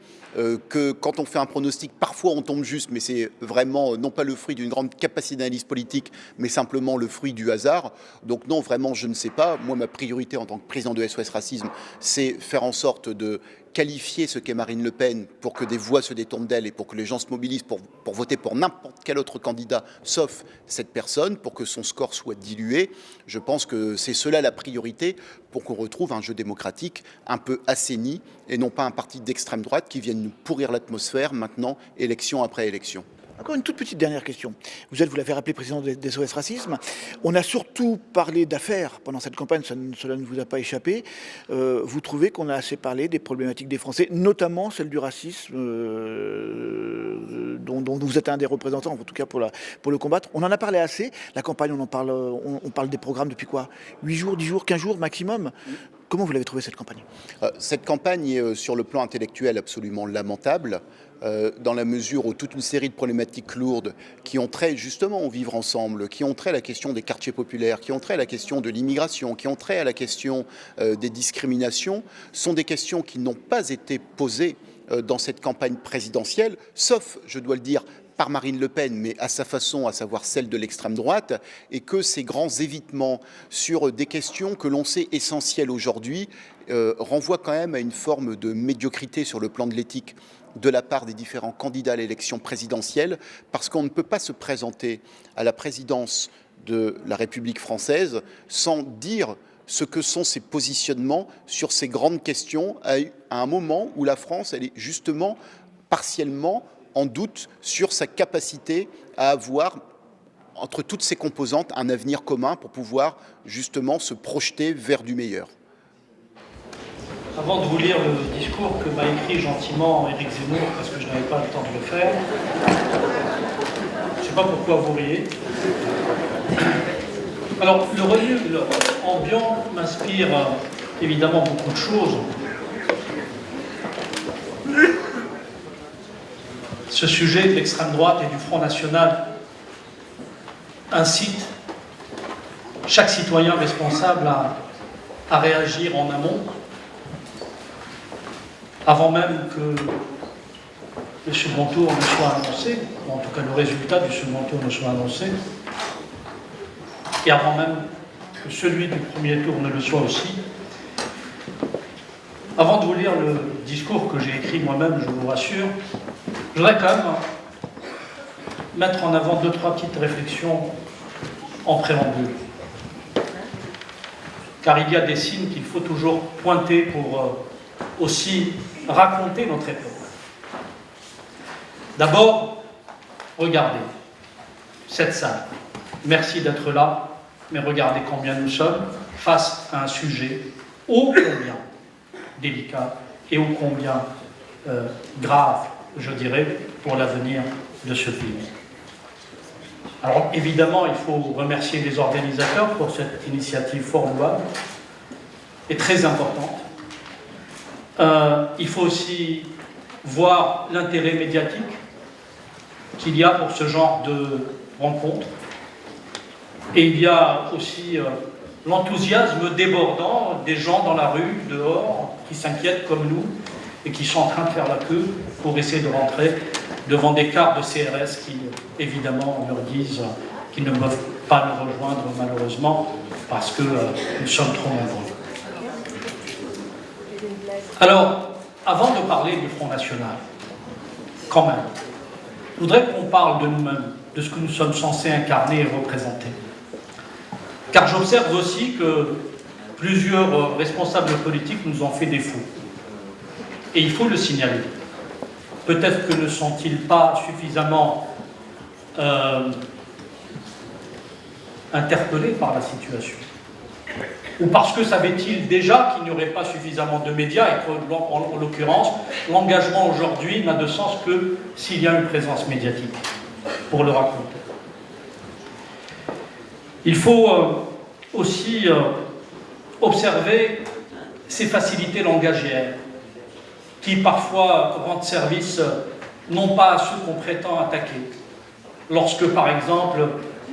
Que quand on fait un pronostic, parfois on tombe juste, mais c'est vraiment non pas le fruit d'une grande capacité d'analyse politique, mais simplement le fruit du hasard. Donc non, vraiment, je ne sais pas. Moi, ma priorité en tant que président de SOS Racisme, c'est faire en sorte de qualifier ce qu'est Marine Le Pen pour que des voix se détournent d'elle et pour que les gens se mobilisent pour voter pour n'importe quel autre candidat, sauf cette personne, pour que son score soit dilué. Je pense que c'est cela la priorité pour qu'on retrouve un jeu démocratique un peu assaini et non pas un parti d'extrême droite qui vienne nous pourrir l'atmosphère maintenant, élection après élection. Encore une toute petite dernière question. Vous l'avez rappelé, président des SOS Racisme. On a surtout parlé d'affaires pendant cette campagne, cela ne vous a pas échappé. Vous trouvez qu'on a assez parlé des problématiques des Français, notamment celle du racisme, dont vous êtes un des représentants, en tout cas pour le combattre. On en a parlé assez. La campagne, on parle des programmes depuis quoi 8 jours, 10 jours, 15 jours maximum. Comment vous l'avez trouvé cette campagne ? Cette campagne est sur le plan intellectuel absolument lamentable, dans la mesure où toute une série de problématiques lourdes qui ont trait justement au vivre ensemble, qui ont trait à la question des quartiers populaires, qui ont trait à la question de l'immigration, qui ont trait à la question des discriminations, sont des questions qui n'ont pas été posées dans cette campagne présidentielle, sauf, je dois le dire, par Marine Le Pen, mais à sa façon, à savoir celle de l'extrême droite, et que ces grands évitements sur des questions que l'on sait essentielles aujourd'hui renvoient quand même à une forme de médiocrité sur le plan de l'éthique de la part des différents candidats à l'élection présidentielle, parce qu'on ne peut pas se présenter à la présidence de la République française sans dire ce que sont ses positionnements sur ces grandes questions à un moment où la France, elle est justement partiellement en doute sur sa capacité à avoir, entre toutes ses composantes, un avenir commun pour pouvoir justement se projeter vers du meilleur. Avant de vous lire le discours que m'a écrit gentiment Éric Zemmour, parce que je n'avais pas le temps de le faire, je ne sais pas pourquoi vous riez. Alors, le renouveau ambiant m'inspire évidemment beaucoup de choses. Ce sujet de l'extrême droite et du Front National incite chaque citoyen responsable à réagir en amont, avant même que le second tour ne soit annoncé, ou en tout cas le résultat du second tour ne soit annoncé, et avant même que celui du premier tour ne le soit aussi. Avant de vous lire le discours que j'ai écrit moi-même, je vous rassure, je voudrais quand même mettre en avant 2-3 petites réflexions en préambule. Car il y a des signes qu'il faut toujours pointer pour aussi raconter notre époque. D'abord, regardez cette salle. Merci d'être là, mais regardez combien nous sommes face à un sujet ô combien délicat et ô combien grave, je dirais, pour l'avenir de ce pays. Alors évidemment, il faut remercier les organisateurs pour cette initiative fort louable et très importante. Il faut aussi voir l'intérêt médiatique qu'il y a pour ce genre de rencontres. Et il y a aussi l'enthousiasme débordant des gens dans la rue, dehors, qui s'inquiètent comme nous et qui sont en train de faire la queue pour essayer de rentrer devant des cars de CRS qui, évidemment, leur disent qu'ils ne peuvent pas nous rejoindre, malheureusement, parce que nous sommes trop nombreux. Alors, avant de parler du Front National, quand même, je voudrais qu'on parle de nous-mêmes, de ce que nous sommes censés incarner et représenter. Car j'observe aussi que plusieurs responsables politiques nous ont fait défaut. Et il faut le signaler. Peut-être que ne sont-ils pas suffisamment interpellés par la situation. Ou parce que savaient-ils déjà qu'il n'y aurait pas suffisamment de médias et qu'en l'occurrence, l'engagement aujourd'hui n'a de sens que s'il y a une présence médiatique pour le raconter. Il faut aussi observer ces facilités langagières qui parfois rendent service non pas à ceux qu'on prétend attaquer. Lorsque, par exemple,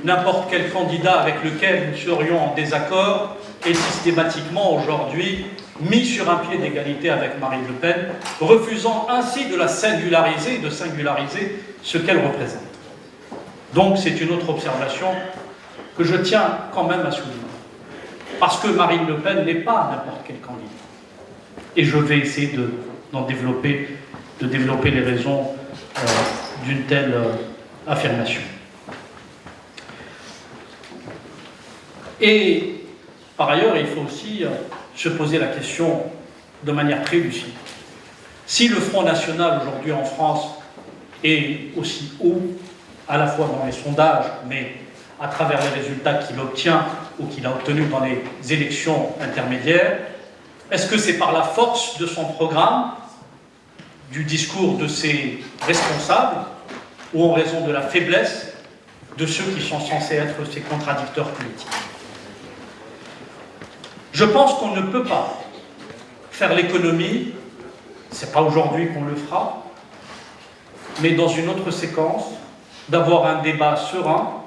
n'importe quel candidat avec lequel nous serions en désaccord est systématiquement aujourd'hui mis sur un pied d'égalité avec Marine Le Pen, refusant ainsi de la singulariser et de singulariser ce qu'elle représente. Donc c'est une autre observation que je tiens quand même à souligner. Parce que Marine Le Pen n'est pas n'importe quel candidat. Et je vais essayer de développer les raisons d'une telle affirmation. Et par ailleurs, il faut aussi se poser la question de manière très lucide. Si le Front National aujourd'hui en France est aussi haut à la fois dans les sondages, mais à travers les résultats qu'il obtient ou qu'il a obtenus dans les élections intermédiaires? Est-ce que c'est par la force de son programme, du discours de ses responsables, ou en raison de la faiblesse de ceux qui sont censés être ses contradicteurs politiques? Je pense qu'on ne peut pas faire l'économie, c'est pas aujourd'hui qu'on le fera, mais dans une autre séquence, d'avoir un débat serein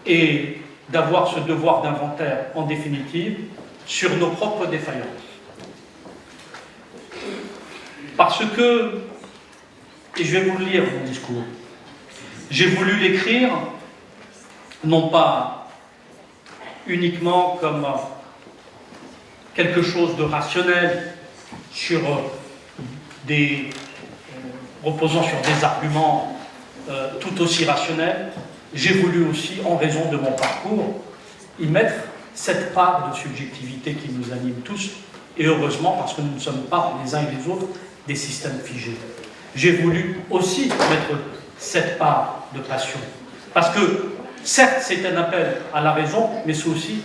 et d'avoir ce devoir d'inventaire, en définitive, sur nos propres défaillances. Parce que, et je vais vous le lire, mon discours, j'ai voulu l'écrire, non pas uniquement comme quelque chose de rationnel, reposant sur des arguments tout aussi rationnels. J'ai voulu aussi, en raison de mon parcours, y mettre cette part de subjectivité qui nous anime tous, et heureusement, parce que nous ne sommes pas les uns et les autres des systèmes figés. J'ai voulu aussi mettre cette part de passion, parce que, certes, c'est un appel à la raison, mais c'est aussi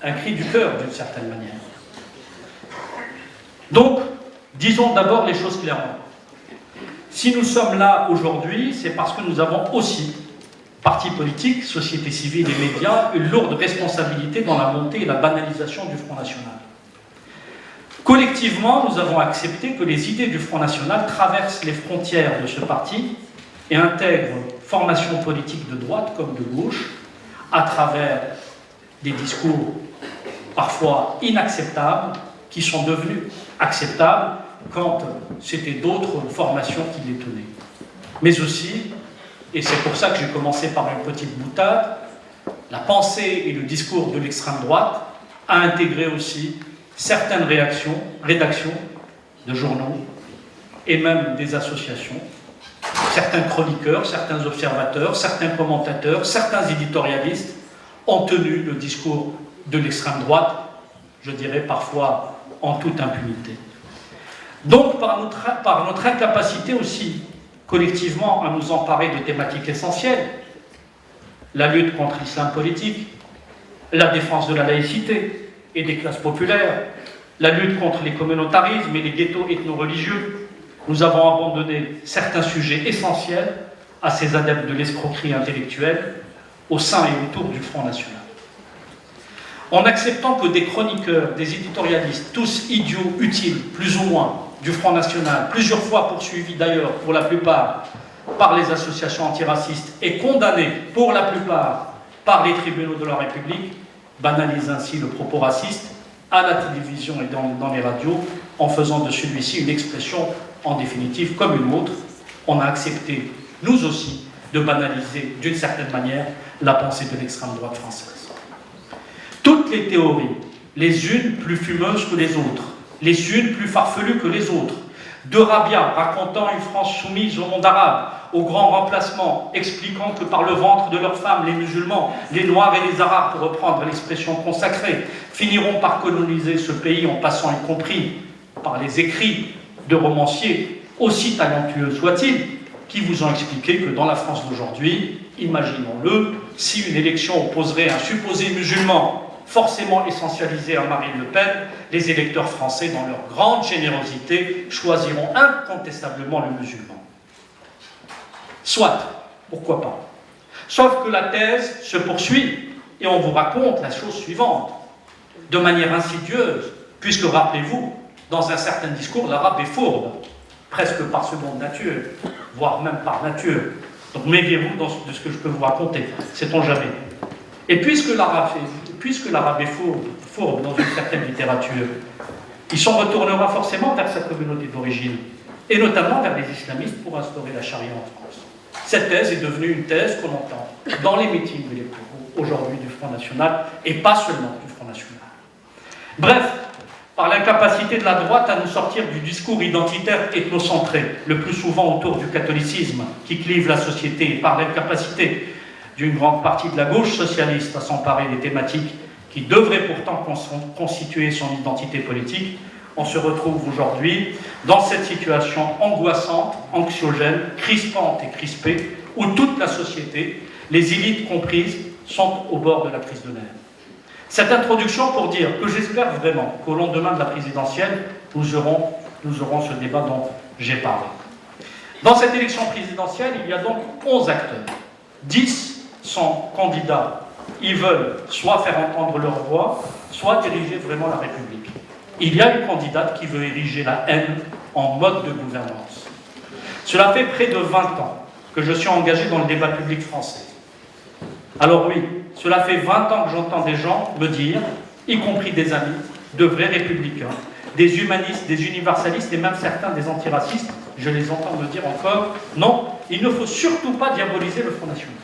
un cri du cœur, d'une certaine manière. Donc, disons d'abord les choses clairement. Si nous sommes là aujourd'hui, c'est parce que nous avons aussi, partis politiques, société civile et médias, une lourde responsabilité dans la montée et la banalisation du Front National. Collectivement, nous avons accepté que les idées du Front National traversent les frontières de ce parti et intègrent formations politiques de droite comme de gauche, à travers des discours parfois inacceptables, qui sont devenus acceptables quand c'était d'autres formations qui les tenaient. Mais aussi, et c'est pour ça que j'ai commencé par une petite boutade, la pensée et le discours de l'extrême droite a intégré aussi certaines rédactions de journaux et même des associations, certains chroniqueurs, certains observateurs, certains commentateurs, certains éditorialistes ont tenu le discours de l'extrême droite, je dirais parfois en toute impunité. Donc, par notre incapacité aussi, collectivement, à nous emparer de thématiques essentielles, la lutte contre l'islam politique, la défense de la laïcité et des classes populaires, la lutte contre les communautarismes et les ghettos ethno-religieux, nous avons abandonné certains sujets essentiels à ces adeptes de l'escroquerie intellectuelle au sein et autour du Front National. En acceptant que des chroniqueurs, des éditorialistes, tous idiots, utiles, plus ou moins, du Front National, plusieurs fois poursuivis d'ailleurs, pour la plupart, par les associations antiracistes et condamnés, pour la plupart, par les tribunaux de la République, banalisent ainsi le propos raciste à la télévision et dans les radios, en faisant de celui-ci une expression, en définitive, comme une autre. On a accepté, nous aussi, de banaliser, d'une certaine manière, la pensée de l'extrême droite française. Toutes les théories, les unes plus fumeuses que les autres, les unes plus farfelues que les autres, de Rabia racontant une France soumise au monde arabe, au grand remplacement, expliquant que par le ventre de leurs femmes, les musulmans, les noirs et les arabes, pour reprendre l'expression consacrée, finiront par coloniser ce pays en passant y compris par les écrits de romanciers, aussi talentueux soient-ils, qui vous ont expliqué que dans la France d'aujourd'hui, imaginons-le, si une élection opposerait un supposé musulman forcément essentialisé à Marine Le Pen, les électeurs français, dans leur grande générosité, choisiront incontestablement le musulman. Soit, pourquoi pas. Sauf que la thèse se poursuit, et on vous raconte la chose suivante, de manière insidieuse, puisque, rappelez-vous, dans un certain discours, l'arabe est fourbe, presque par seconde nature, voire même par nature. Donc méfiez-vous de ce que je peux vous raconter, sait-on jamais. Et puisque l'arabe est fourbe dans une certaine littérature, il s'en retournera forcément vers sa communauté d'origine, et notamment vers les islamistes pour instaurer la charia en France. Cette thèse est devenue une thèse qu'on entend dans les meetings électoraux aujourd'hui du Front National, et pas seulement du Front National. Bref, par l'incapacité de la droite à nous sortir du discours identitaire ethnocentré, le plus souvent autour du catholicisme qui clive la société, et par l'incapacité d'une grande partie de la gauche socialiste à s'emparer des thématiques qui devraient pourtant constituer son identité politique, on se retrouve aujourd'hui dans cette situation angoissante, anxiogène, crispante et crispée, où toute la société, les élites comprises, sont au bord de la crise de nerfs. Cette introduction pour dire que j'espère vraiment qu'au lendemain de la présidentielle, nous aurons ce débat dont j'ai parlé. Dans cette élection présidentielle, il y a donc 11 acteurs. 10 sont candidats. Ils veulent soit faire entendre leur voix, soit diriger vraiment la République. Il y a une candidate qui veut ériger la haine en mode de gouvernance. Cela fait près de 20 ans que je suis engagé dans le débat public français. Alors oui, cela fait 20 ans que j'entends des gens me dire, y compris des amis, de vrais républicains, des humanistes, des universalistes et même certains des antiracistes, je les entends me dire encore, non, il ne faut surtout pas diaboliser le Front National.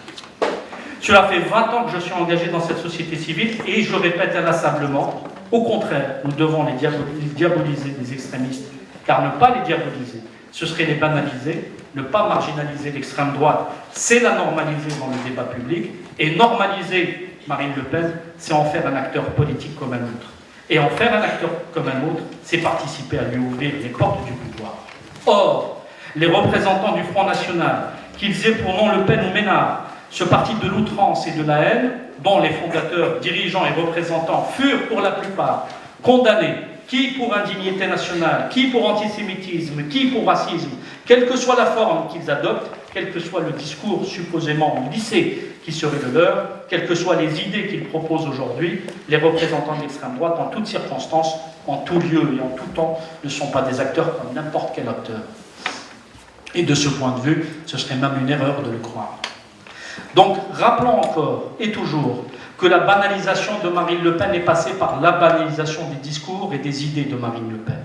Cela fait 20 ans que je suis engagé dans cette société civile et je répète inlassablement, au contraire, nous devons les diaboliser, les extrémistes, car ne pas les diaboliser, ce serait les banaliser, ne pas marginaliser l'extrême droite, c'est la normaliser dans le débat public, et normaliser Marine Le Pen, c'est en faire un acteur politique comme un autre. Et en faire un acteur comme un autre, c'est participer à lui ouvrir les portes du pouvoir. Or, les représentants du Front National, qu'ils aient pour nom Le Pen ou Ménard, ce parti de l'outrance et de la haine, dont les fondateurs, dirigeants et représentants furent pour la plupart condamnés, qui pour indignité nationale, qui pour antisémitisme, qui pour racisme, quelle que soit la forme qu'ils adoptent, quel que soit le discours supposément lissé qui serait le leur, quelles que soient les idées qu'ils proposent aujourd'hui, les représentants de l'extrême droite, en toutes circonstances, en tout lieu et en tout temps, ne sont pas des acteurs comme n'importe quel acteur. Et de ce point de vue, ce serait même une erreur de le croire. Donc, rappelons encore et toujours que la banalisation de Marine Le Pen est passée par la banalisation des discours et des idées de Marine Le Pen.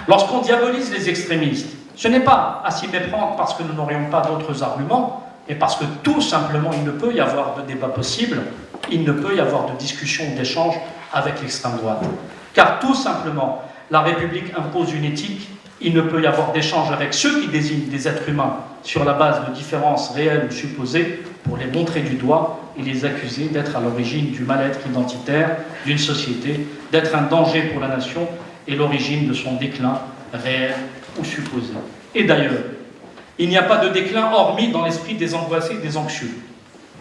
Lorsqu'on diabolise les extrémistes, ce n'est pas à s'y méprendre parce que nous n'aurions pas d'autres arguments, mais parce que tout simplement, il ne peut y avoir de débat possible, il ne peut y avoir de discussion ou d'échange avec l'extrême droite. Car tout simplement, la République impose une éthique, il ne peut y avoir d'échange avec ceux qui désignent des êtres humains sur la base de différences réelles ou supposées pour les montrer du doigt et les accuser d'être à l'origine du mal-être identitaire d'une société, d'être un danger pour la nation et l'origine de son déclin réel ou supposé. Et d'ailleurs, il n'y a pas de déclin hormis dans l'esprit des angoissés et des anxieux.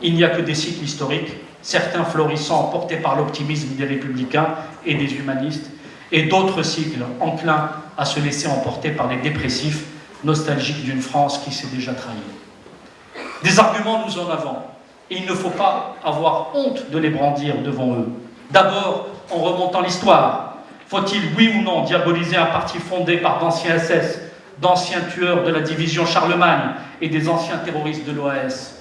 Il n'y a que des cycles historiques, certains florissants portés par l'optimisme des républicains et des humanistes, et d'autres cycles enclins à se laisser emporter par les dépressifs, nostalgiques d'une France qui s'est déjà trahie. Des arguments, nous en avons, et il ne faut pas avoir honte de les brandir devant eux. D'abord, en remontant l'histoire, faut-il, oui ou non, diaboliser un parti fondé par d'anciens SS, d'anciens tueurs de la division Charlemagne et des anciens terroristes de l'OAS?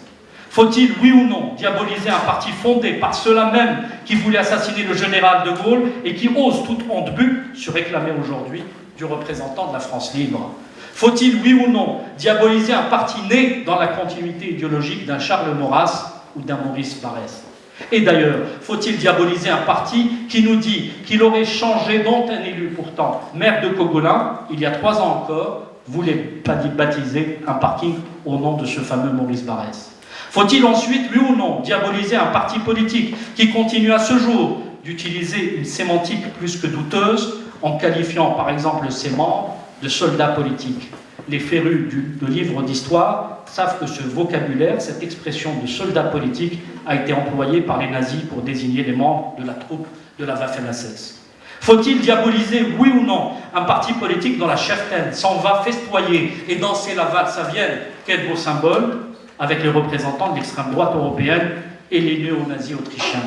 Faut-il, oui ou non, diaboliser un parti fondé par ceux-là même qui voulaient assassiner le général de Gaulle et qui osent, toute honte but, se réclamer aujourd'hui du représentant de la France libre? Faut-il, oui ou non, diaboliser un parti né dans la continuité idéologique d'un Charles Maurras ou d'un Maurice Barrès? Et d'ailleurs, faut-il diaboliser un parti qui nous dit qu'il aurait changé, dont un élu pourtant, maire de Cogolin, il y a 3 ans encore, voulait baptiser un parking au nom de ce fameux Maurice Barrès? Faut-il ensuite, oui ou non, diaboliser un parti politique qui continue à ce jour d'utiliser une sémantique plus que douteuse en qualifiant par exemple ses membres de soldats politiques? Les férus de livres d'histoire savent que ce vocabulaire, cette expression de soldat politique, a été employée par les nazis pour désigner les membres de la troupe de la Waffen-SS. Faut-il diaboliser, oui ou non, un parti politique dont la cheftaine s'en va festoyer et danser la valse à Vienne? Quel beau symbole, avec les représentants de l'extrême droite européenne et les néo-nazis autrichiens.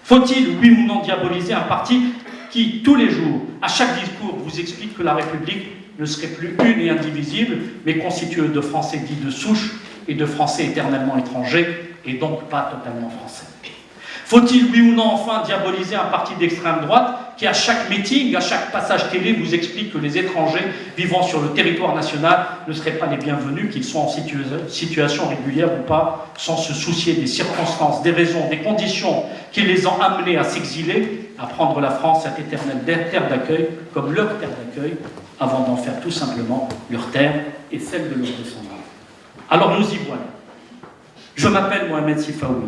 Faut-il, oui ou non, diaboliser un parti qui, tous les jours, à chaque discours, vous explique que la République ne serait plus une et indivisible, mais constituée de Français dits de souche et de Français éternellement étrangers, et donc pas totalement français? Faut-il, oui ou non, enfin, diaboliser un parti d'extrême droite qui, à chaque meeting, à chaque passage télé, vous explique que les étrangers vivant sur le territoire national ne seraient pas les bienvenus, qu'ils soient en situation régulière ou pas, sans se soucier des circonstances, des raisons, des conditions qui les ont amenés à s'exiler, à prendre la France, cette éternelle terre d'accueil, comme leur terre d'accueil, avant d'en faire tout simplement leur terre et celle de leurs descendants. Alors nous y voilà. Je m'appelle Mohamed Sifaoui.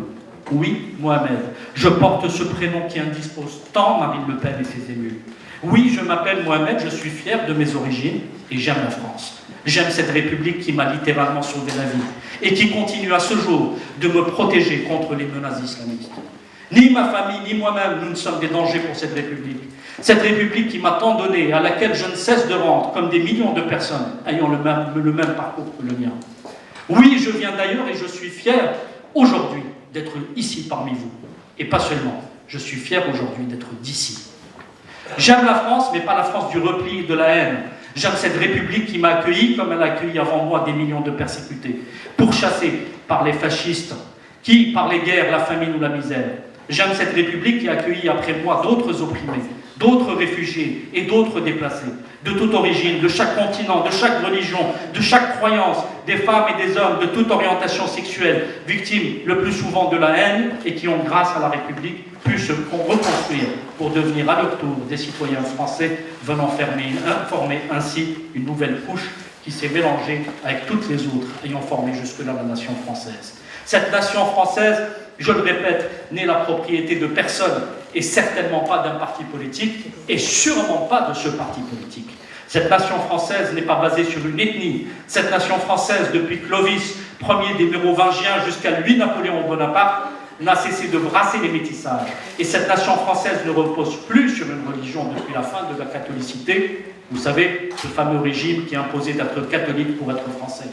Oui, Mohamed, je porte ce prénom qui indispose tant Marine Le Pen et ses élus. Oui, je m'appelle Mohamed, je suis fier de mes origines et j'aime la France. J'aime cette République qui m'a littéralement sauvé la vie et qui continue à ce jour de me protéger contre les menaces islamistes. Ni ma famille, ni moi-même, nous ne sommes des dangers pour cette République. Cette République qui m'a tant donné, à laquelle je ne cesse de rendre, comme des millions de personnes ayant le même parcours que le mien. Oui, je viens d'ailleurs et je suis fier aujourd'hui d'être ici parmi vous. Et pas seulement, je suis fier aujourd'hui d'être d'ici. J'aime la France, mais pas la France du repli et de la haine. J'aime cette République qui m'a accueilli comme elle a accueilli avant moi des millions de persécutés, pourchassés par les fascistes, qui, par les guerres, la famine ou la misère. J'aime cette République qui a accueilli après moi d'autres opprimés, d'autres réfugiés et d'autres déplacés, de toute origine, de chaque continent, de chaque religion, de chaque croyance, des femmes et des hommes de toute orientation sexuelle, victimes le plus souvent de la haine et qui ont, grâce à la République, pu se reconstruire pour devenir à leur tour des citoyens français venant former ainsi une nouvelle couche qui s'est mélangée avec toutes les autres ayant formé jusque-là la nation française. Cette nation française, je le répète, n'est la propriété de personne et certainement pas d'un parti politique et sûrement pas de ce parti politique. Cette nation française n'est pas basée sur une ethnie. Cette nation française, depuis Clovis, premier des Mérovingiens jusqu'à lui, Napoléon Bonaparte, n'a cessé de brasser les métissages. Et cette nation française ne repose plus sur une religion depuis la fin de la catholicité. Vous savez, ce fameux régime qui imposait d'être catholique pour être français.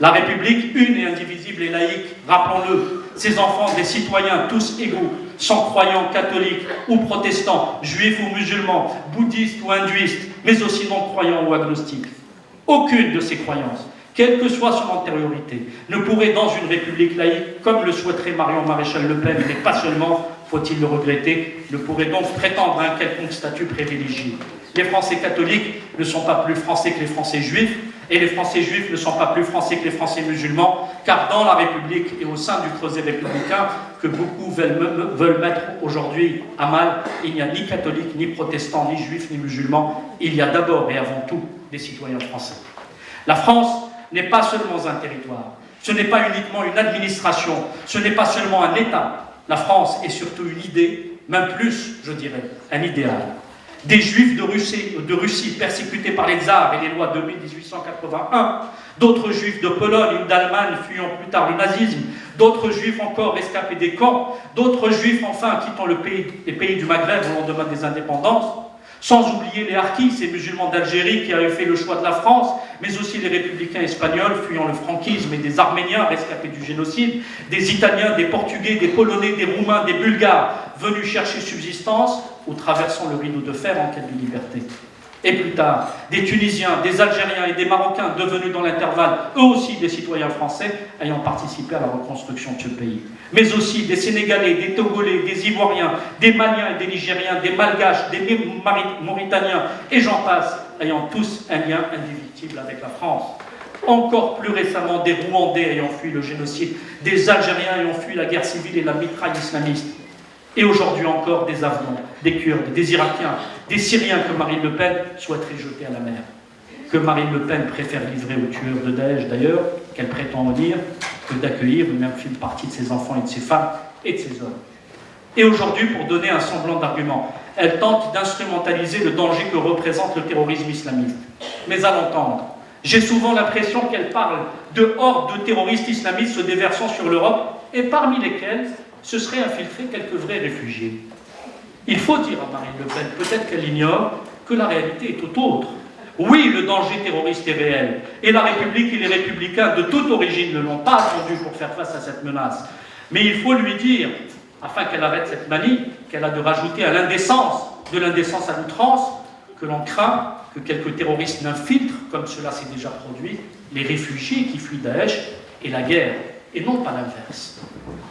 La République, une et indivisible et laïque, rappelons-le, ses enfants, des citoyens, tous égaux, sans croyants catholiques ou protestants, juifs ou musulmans, bouddhistes ou hindouistes, mais aussi non-croyants ou agnostiques. Aucune de ces croyances, quelle que soit son antériorité, ne pourrait dans une République laïque, comme le souhaiterait Marion Maréchal Le Pen, mais pas seulement, faut-il le regretter, ne pourrait donc prétendre à un quelconque statut privilégié. Les Français catholiques ne sont pas plus français que les Français juifs, et les Français juifs ne sont pas plus français que les Français musulmans, car dans la République et au sein du creuset républicain que beaucoup veulent mettre aujourd'hui à mal, il n'y a ni catholiques, ni protestants, ni juifs, ni musulmans. Il y a d'abord et avant tout des citoyens français. La France n'est pas seulement un territoire, ce n'est pas uniquement une administration, ce n'est pas seulement un État. La France est surtout une idée, même plus, je dirais, un idéal. Des Juifs de Russie persécutés par les tsars et les lois de 1881, d'autres Juifs de Pologne ou d'Allemagne fuyant plus tard le nazisme, d'autres Juifs encore rescapés des camps, d'autres Juifs enfin quittant les pays du Maghreb au lendemain des indépendances, sans oublier les Harkis, ces musulmans d'Algérie qui avaient fait le choix de la France, mais aussi les républicains espagnols fuyant le franquisme et des Arméniens rescapés du génocide, des Italiens, des Portugais, des Polonais, des Roumains, des Bulgares venus chercher subsistance ou traversant le rideau de fer en quête de liberté. Et plus tard, des Tunisiens, des Algériens et des Marocains devenus dans l'intervalle, eux aussi des citoyens français, ayant participé à la reconstruction de ce pays. Mais aussi des Sénégalais, des Togolais, des Ivoiriens, des Maliens et des Nigériens, des Malgaches, des Mauritaniens, et j'en passe, ayant tous un lien indivisible avec la France. Encore plus récemment, des Rwandais ayant fui le génocide, des Algériens ayant fui la guerre civile et la mitraille islamiste. Et aujourd'hui encore, des Afghans, des Kurdes, des Irakiens, des Syriens que Marine Le Pen souhaiterait jeter à la mer. Que Marine Le Pen préfère livrer aux tueurs de Daesh, d'ailleurs, qu'elle prétend en dire, que d'accueillir ou même une partie de ses enfants et de ses femmes et de ses hommes. Et aujourd'hui, pour donner un semblant d'argument, elle tente d'instrumentaliser le danger que représente le terrorisme islamiste. Mais à l'entendre, j'ai souvent l'impression qu'elle parle de hordes de terroristes islamistes se déversant sur l'Europe, et parmi lesquels se seraient infiltrés quelques vrais réfugiés. Il faut dire à Marine Le Pen, peut-être qu'elle ignore, que la réalité est tout autre. Oui, le danger terroriste est réel, et la République et les républicains de toute origine ne l'ont pas attendu pour faire face à cette menace. Mais il faut lui dire, afin qu'elle arrête cette manie, qu'elle a de rajouter à l'indécence, de l'indécence à l'outrance, que l'on craint que quelques terroristes n'infiltrent, comme cela s'est déjà produit, les réfugiés qui fuient Daesh et la guerre, et non pas l'inverse.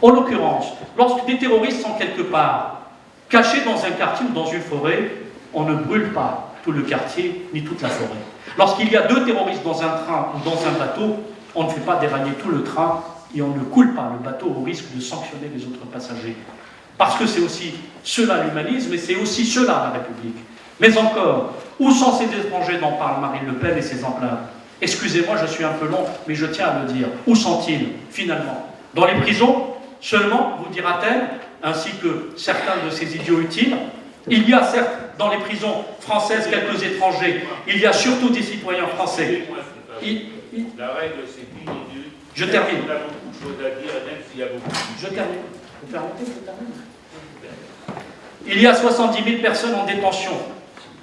En l'occurrence, lorsque des terroristes sont quelque part, cachés dans un quartier ou dans une forêt, on ne brûle pas tout le quartier ni toute la forêt. Lorsqu'il y a deux terroristes dans un train ou dans un bateau, on ne fait pas dérailler tout le train et on ne coule pas le bateau au risque de sanctionner les autres passagers. Parce que c'est aussi cela l'humanisme et c'est aussi cela la République. Mais encore, où sont ces étrangers dont parle Marine Le Pen et ses enclaves? Excusez-moi, je suis un peu long, mais je tiens à le dire. Où sont-ils, finalement? Dans les prisons, seulement, vous dira-t-elle, ainsi que certains de ces idiots utiles, Il y a certes dans les prisons françaises quelques étrangers, il y a surtout des citoyens français. La règle, c'est 10 minutes. Je termine. On a beaucoup de choses à dire, même s'il y a beaucoup de... Je termine. Vous permettez, je termine. Il y a 70 000 personnes en détention.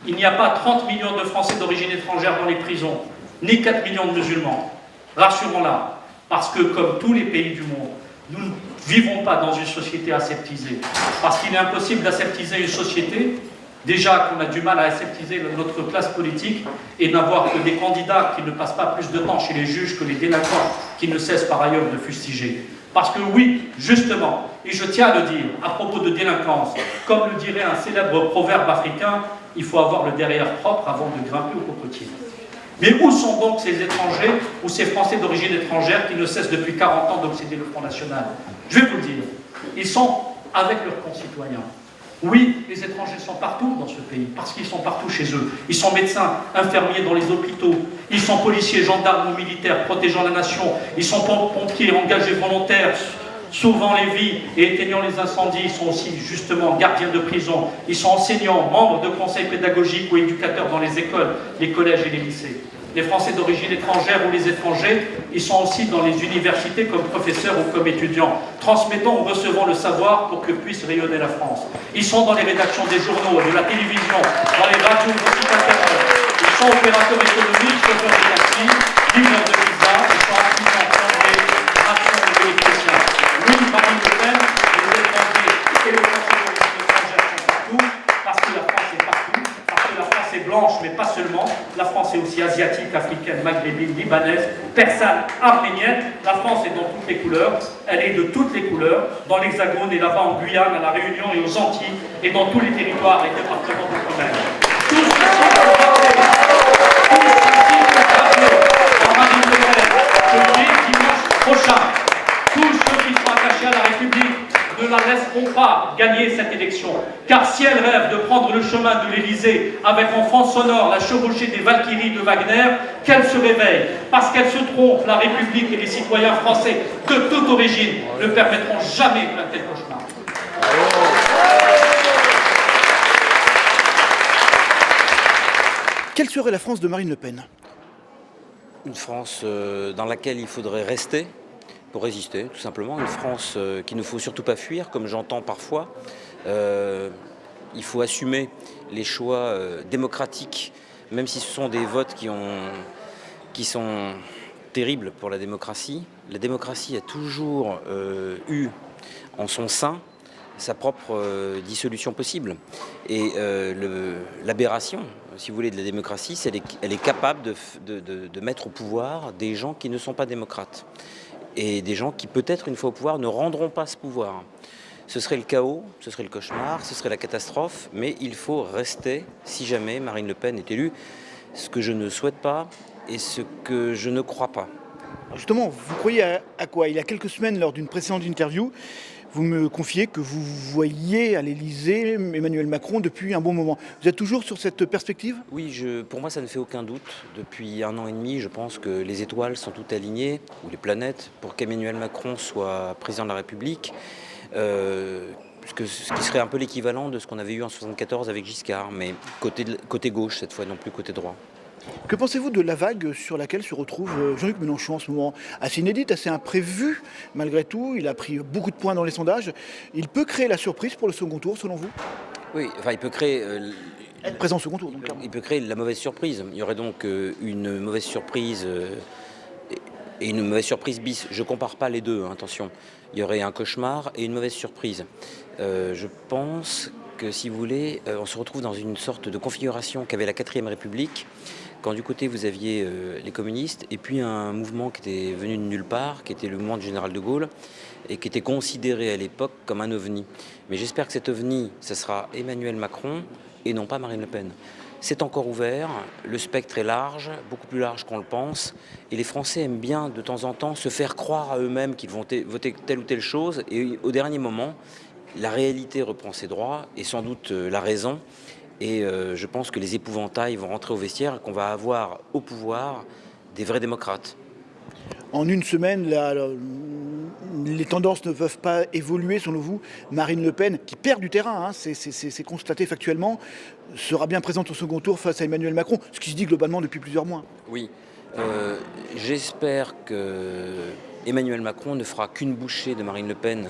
Il n'y a pas 30 millions de Français d'origine étrangère dans les prisons, ni 4 millions de musulmans. Rassurons-la, parce que comme tous les pays du monde, nous ne vivons pas dans une société aseptisée. Parce qu'il est impossible d'aseptiser une société, déjà qu'on a du mal à aseptiser notre classe politique, et n'avoir que des candidats qui ne passent pas plus de temps chez les juges que les délinquants, qui ne cessent par ailleurs de fustiger. Parce que oui, justement, et je tiens à le dire, à propos de délinquance, comme le dirait un célèbre proverbe africain, il faut avoir le derrière propre avant de grimper au cocotier. Mais où sont donc ces étrangers ou ces Français d'origine étrangère qui ne cessent depuis 40 ans d'obséder le Front National? Je vais vous le dire, ils sont avec leurs concitoyens. Oui, les étrangers sont partout dans ce pays, parce qu'ils sont partout chez eux. Ils sont médecins, infirmiers dans les hôpitaux, ils sont policiers, gendarmes ou militaires protégeant la nation, ils sont pompiers engagés volontaires, sauvant les vies et éteignant les incendies. Ils sont aussi justement gardiens de prison, ils sont enseignants, membres de conseils pédagogiques ou éducateurs dans les écoles, les collèges et les lycées. Les Français d'origine étrangère ou les étrangers, ils sont aussi dans les universités comme professeurs ou comme étudiants, transmettant ou recevant le savoir pour que puisse rayonner la France. Ils sont dans les rédactions des journaux, de la télévision, dans les radios, de sites internet. Ils sont opérateurs économiques, chauffeurs de taxi, livreurs de pizza, ils sont artisans, plombiers, maçons et électriciens. Oui, Marine Le Pen, les étrangers et les Français d'origine étrangère sont partout, parce que la France est partout, parce que la France est blanche, mais pas seulement. La France est aussi asiatique, africaine, maghrébine, libanaise, persane, arménienne. La France est dans toutes les couleurs. Elle est de toutes les couleurs, dans l'Hexagone et là-bas en Guyane, à La Réunion et aux Antilles, et dans tous les territoires et départements d'outre-mer. Tous ceux qui sont à Marine Le Pen, je dis dimanche prochain, tous ceux qui sont attachés à la République ne la laisseront pas gagner cette élection. Car si elle rêve de prendre le chemin de l'Élysée avec en fond sonore la chevauchée des Valkyries de Wagner, qu'elle se réveille. Parce qu'elle se trompe, la République et les citoyens français de toute origine ne permettront jamais un tel cauchemar. Quelle serait la France de Marine Le Pen? Une France dans laquelle il faudrait rester pour résister, tout simplement. Une France qu'il ne faut surtout pas fuir, comme j'entends parfois. Il faut assumer les choix démocratiques, même si ce sont des votes qui sont terribles pour la démocratie. La démocratie a toujours eu en son sein sa propre dissolution possible. Et l'aberration, si vous voulez, de la démocratie, c'est qu'elle est capable de mettre au pouvoir des gens qui ne sont pas démocrates. Et des gens qui, peut-être, une fois au pouvoir, ne rendront pas ce pouvoir. Ce serait le chaos, ce serait le cauchemar, ce serait la catastrophe, mais il faut rester, si jamais Marine Le Pen est élue, ce que je ne souhaite pas et ce que je ne crois pas. Justement, vous croyez à quoi? Il y a quelques semaines, lors d'une précédente interview, vous me confiez que vous voyez à l'Élysée Emmanuel Macron depuis un bon moment. Vous êtes toujours sur cette perspective? Oui, pour moi, ça ne fait aucun doute. Depuis 1 an et demi, je pense que les étoiles sont toutes alignées, ou les planètes, pour qu'Emmanuel Macron soit président de la République. Ce qui serait un peu l'équivalent de ce qu'on avait eu en 1974 avec Giscard, mais côté gauche cette fois, non plus côté droit. Que pensez-vous de la vague sur laquelle se retrouve Jean-Luc Mélenchon en ce moment? Assez inédite, assez imprévue, malgré tout. Il a pris beaucoup de points dans les sondages. Il peut créer la surprise pour le second tour, selon vous? Oui, enfin, il peut créer... Être présent au second tour, donc. Il peut créer la mauvaise surprise. Il y aurait donc une mauvaise surprise et une mauvaise surprise bis. Je ne compare pas les deux, hein, attention. Il y aurait un cauchemar et une mauvaise surprise. Je pense que, si vous voulez, on se retrouve dans une sorte de configuration qu'avait la 4ème République, quand du côté vous aviez les communistes et puis un mouvement qui était venu de nulle part, qui était le mouvement du général de Gaulle, et qui était considéré à l'époque comme un ovni. Mais j'espère que cet ovni, ce sera Emmanuel Macron et non pas Marine Le Pen. C'est encore ouvert, le spectre est large, beaucoup plus large qu'on le pense, et les Français aiment bien de temps en temps se faire croire à eux-mêmes qu'ils vont voter telle ou telle chose, et au dernier moment, la réalité reprend ses droits, et sans doute la raison, et je pense que les épouvantails vont rentrer au vestiaire et qu'on va avoir au pouvoir des vrais démocrates. En une semaine, les tendances ne peuvent pas évoluer, selon vous. Marine Le Pen, qui perd du terrain, hein, c'est constaté factuellement, sera bien présente au second tour face à Emmanuel Macron, ce qui se dit globalement depuis plusieurs mois. Oui, j'espère que Emmanuel Macron ne fera qu'une bouchée de Marine Le Pen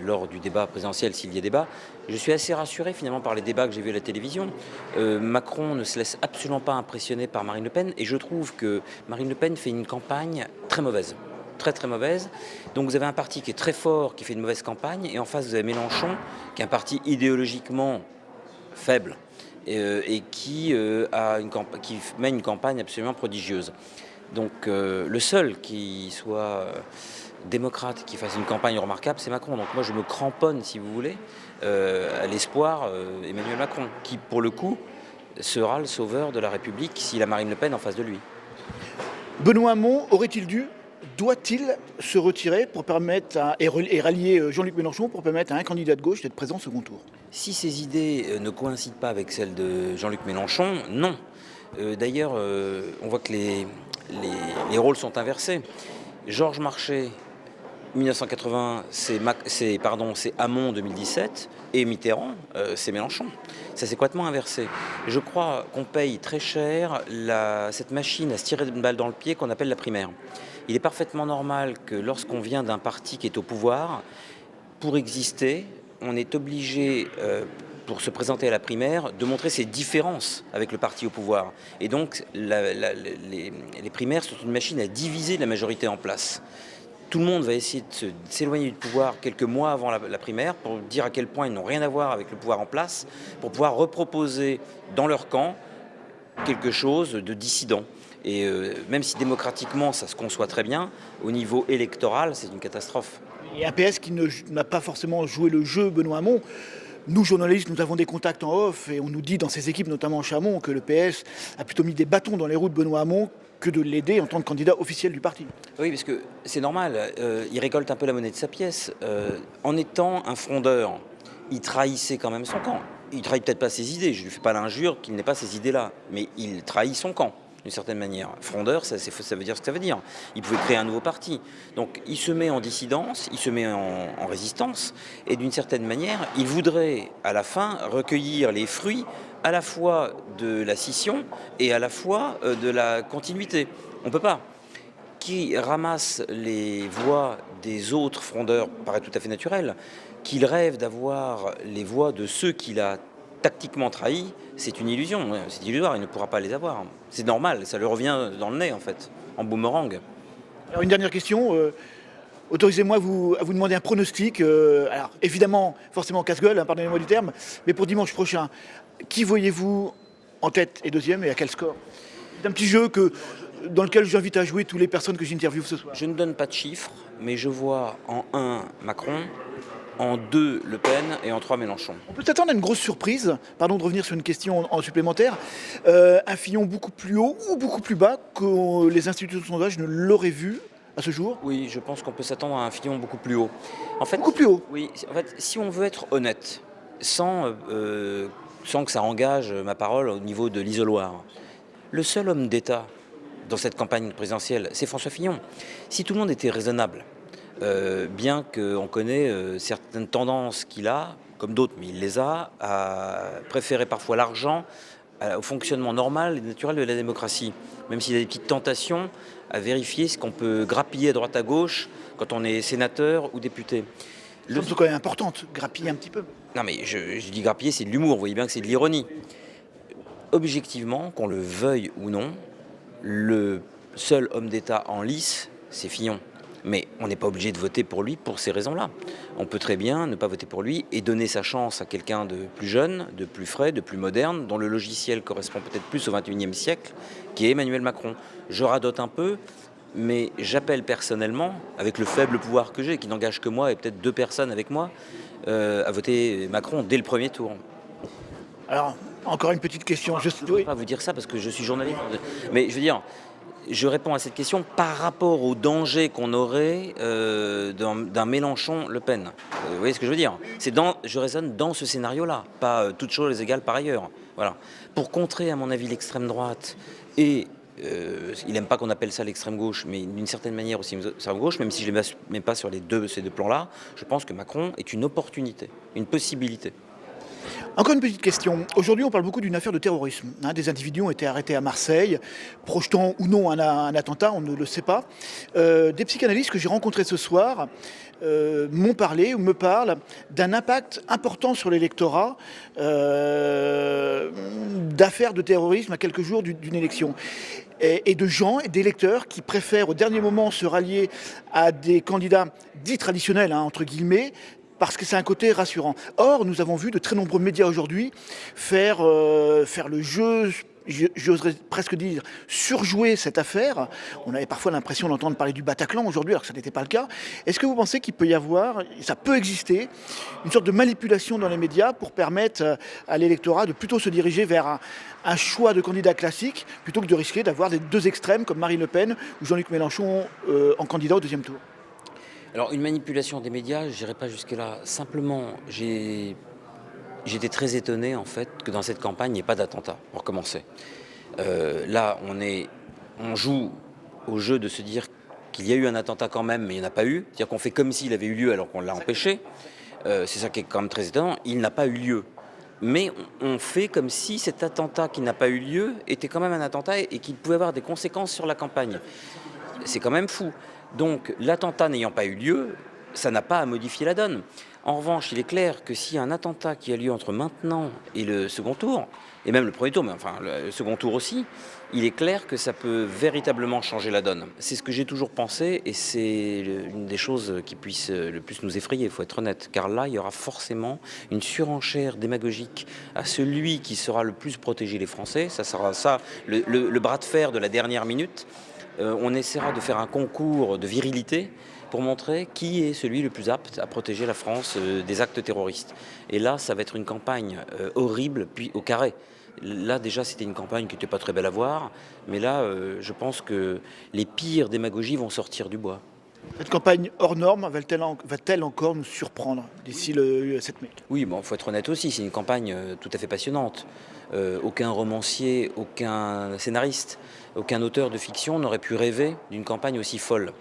lors du débat présidentiel, s'il y a débat. Je suis assez rassuré finalement par les débats que j'ai vus à la télévision. Macron ne se laisse absolument pas impressionner par Marine Le Pen et je trouve que Marine Le Pen fait une campagne très mauvaise. Très très mauvaise. Donc vous avez un parti qui est très fort, qui fait une mauvaise campagne, et en face vous avez Mélenchon, qui est un parti idéologiquement faible et qui mène une campagne absolument prodigieuse. Donc le seul qui soit démocrate, qui fasse une campagne remarquable, c'est Macron. Donc moi je me cramponne, si vous voulez, à l'espoir Emmanuel Macron, qui pour le coup sera le sauveur de la République s'il a Marine Le Pen en face de lui. Benoît Hamon doit-il se retirer pour permettre et rallier Jean-Luc Mélenchon pour permettre à un candidat de gauche d'être présent au second tour? Si ces idées ne coïncident pas avec celles de Jean-Luc Mélenchon, non. D'ailleurs, on voit que les rôles sont inversés. Georges Marchais, 1980, c'est Hamon 2017, et Mitterrand, c'est Mélenchon. Ça s'est complètement inversé. Je crois qu'on paye très cher cette machine à se tirer une balle dans le pied qu'on appelle la primaire. Il est parfaitement normal que lorsqu'on vient d'un parti qui est au pouvoir, pour exister, on est obligé, pour se présenter à la primaire, de montrer ses différences avec le parti au pouvoir. Et donc, les primaires sont une machine à diviser la majorité en place. Tout le monde va essayer de s'éloigner du pouvoir quelques mois avant la primaire pour dire à quel point ils n'ont rien à voir avec le pouvoir en place, pour pouvoir reproposer dans leur camp quelque chose de dissident. Et même si démocratiquement ça se conçoit très bien, au niveau électoral, c'est une catastrophe. Et un PS qui n'a pas forcément joué le jeu, Benoît Hamon. Nous, journalistes, nous avons des contacts en off et on nous dit dans ces équipes, notamment en Chamon, que le PS a plutôt mis des bâtons dans les roues de Benoît Hamon que de l'aider en tant que candidat officiel du parti. Oui, parce que c'est normal, il récolte un peu la monnaie de sa pièce. En étant un frondeur, il trahissait quand même son camp. Il trahit peut-être pas ses idées, je ne lui fais pas l'injure qu'il n'ait pas ces idées-là, mais il trahit son camp. D'une certaine manière. Frondeur, ça veut dire ce que ça veut dire. Il pouvait créer un nouveau parti. Donc il se met en dissidence, il se met en résistance, et d'une certaine manière, il voudrait à la fin recueillir les fruits à la fois de la scission et à la fois de la continuité. On ne peut pas. Qui ramasse les voix des autres frondeurs paraît tout à fait naturel. Qu'il rêve d'avoir les voix de ceux qu'il a tactiquement trahi, c'est une illusion, c'est illusoire, il ne pourra pas les avoir. C'est normal, ça lui revient dans le nez en fait, en boomerang. Alors une dernière question, autorisez-moi à vous demander un pronostic, alors évidemment, forcément casse-gueule, hein, pardonnez-moi du terme, mais pour dimanche prochain, qui voyez-vous en tête et deuxième et à quel score? C'est un petit jeu dans lequel j'invite à jouer toutes les personnes que j'interviewe ce soir. Je ne donne pas de chiffres, mais je vois en 1 Macron, en 2 Le Pen et en 3 Mélenchon. On peut s'attendre à une grosse surprise, pardon de revenir sur une question en supplémentaire, un Fillon beaucoup plus haut ou beaucoup plus bas que les instituts de sondage ne l'auraient vu à ce jour? Oui, je pense qu'on peut s'attendre à un Fillon beaucoup plus haut. En fait, beaucoup plus haut? Oui, en fait, si on veut être honnête, sans que ça engage ma parole au niveau de l'isoloir, le seul homme d'État dans cette campagne présidentielle, c'est François Fillon. Si tout le monde était raisonnable, bien qu'on connaît certaines tendances qu'il a, comme d'autres, mais il les a, à préférer parfois l'argent au fonctionnement normal et naturel de la démocratie, même s'il y a des petites tentations à vérifier ce qu'on peut grappiller à droite à gauche quand on est sénateur ou député. C'est quand même importante, grappiller un petit peu. Non mais je dis grappiller, c'est de l'humour, vous voyez bien que c'est de l'ironie. Objectivement, qu'on le veuille ou non, le seul homme d'État en lice, c'est Fillon. Mais on n'est pas obligé de voter pour lui pour ces raisons-là. On peut très bien ne pas voter pour lui et donner sa chance à quelqu'un de plus jeune, de plus frais, de plus moderne, dont le logiciel correspond peut-être plus au XXIe siècle, qui est Emmanuel Macron. Je radote un peu, mais j'appelle personnellement, avec le faible pouvoir que j'ai, qui n'engage que moi et peut-être 2 personnes avec moi, à voter Macron dès le premier tour. Alors, encore une petite question. Je ne peux pas vous dire ça parce que je suis journaliste. Mais je veux dire, je réponds à cette question par rapport au danger qu'on aurait d'un Mélenchon-Le Pen. Vous voyez ce que je veux dire? Je raisonne dans ce scénario-là, pas toutes choses égales par ailleurs. Voilà. Pour contrer, à mon avis, l'extrême droite et il n'aime pas qu'on appelle ça l'extrême gauche, mais d'une certaine manière aussi l'extrême gauche, même si je ne les mets pas sur ces deux plans-là, je pense que Macron est une opportunité, une possibilité. Encore une petite question. Aujourd'hui, on parle beaucoup d'une affaire de terrorisme. Des individus ont été arrêtés à Marseille, projetant ou non un attentat, on ne le sait pas. Des psychanalystes que j'ai rencontrés ce soir me parlent d'un impact important sur l'électorat d'affaires de terrorisme à quelques jours d'une élection. Et de gens et d'électeurs qui préfèrent au dernier moment se rallier à des candidats dits traditionnels, entre guillemets, parce que c'est un côté rassurant. Or, nous avons vu de très nombreux médias aujourd'hui faire le jeu, j'oserais presque dire, surjouer cette affaire. On avait parfois l'impression d'entendre parler du Bataclan aujourd'hui, alors que ça n'était pas le cas. Est-ce que vous pensez qu'il peut y avoir, ça peut exister, une sorte de manipulation dans les médias pour permettre à l'électorat de plutôt se diriger vers un choix de candidats classiques, plutôt que de risquer d'avoir des deux extrêmes comme Marine Le Pen ou Jean-Luc Mélenchon en candidat au deuxième tour? Alors, une manipulation des médias, je n'irai pas jusque-là. Simplement, j'étais très étonné, en fait, que dans cette campagne, il n'y ait pas d'attentat, pour commencer. Là, on joue au jeu de se dire qu'il y a eu un attentat quand même, mais il n'y en a pas eu. C'est-à-dire qu'on fait comme s'il avait eu lieu alors qu'on l'a empêché. C'est ça qui est quand même très étonnant. Il n'a pas eu lieu. Mais on fait comme si cet attentat qui n'a pas eu lieu était quand même un attentat et qu'il pouvait avoir des conséquences sur la campagne. C'est quand même fou. Donc l'attentat n'ayant pas eu lieu, ça n'a pas à modifier la donne. En revanche, il est clair que s'il y a un attentat qui a lieu entre maintenant et le second tour, et même le premier tour, mais enfin le second tour aussi, il est clair que ça peut véritablement changer la donne. C'est ce que j'ai toujours pensé et c'est une des choses qui puisse le plus nous effrayer, il faut être honnête. Car là, il y aura forcément une surenchère démagogique à celui qui sera le plus protégé les Français. Ça sera ça, le bras de fer de la dernière minute. On essaiera de faire un concours de virilité pour montrer qui est celui le plus apte à protéger la France des actes terroristes. Et là, ça va être une campagne horrible, puis au carré. Là, déjà, c'était une campagne qui n'était pas très belle à voir, mais là, je pense que les pires démagogies vont sortir du bois. Cette campagne hors norme va-t-elle encore nous surprendre d'ici le 7 mai? Oui, bon, faut être honnête aussi, c'est une campagne tout à fait passionnante. Aucun romancier, aucun scénariste, aucun auteur de fiction n'aurait pu rêver d'une campagne aussi folle.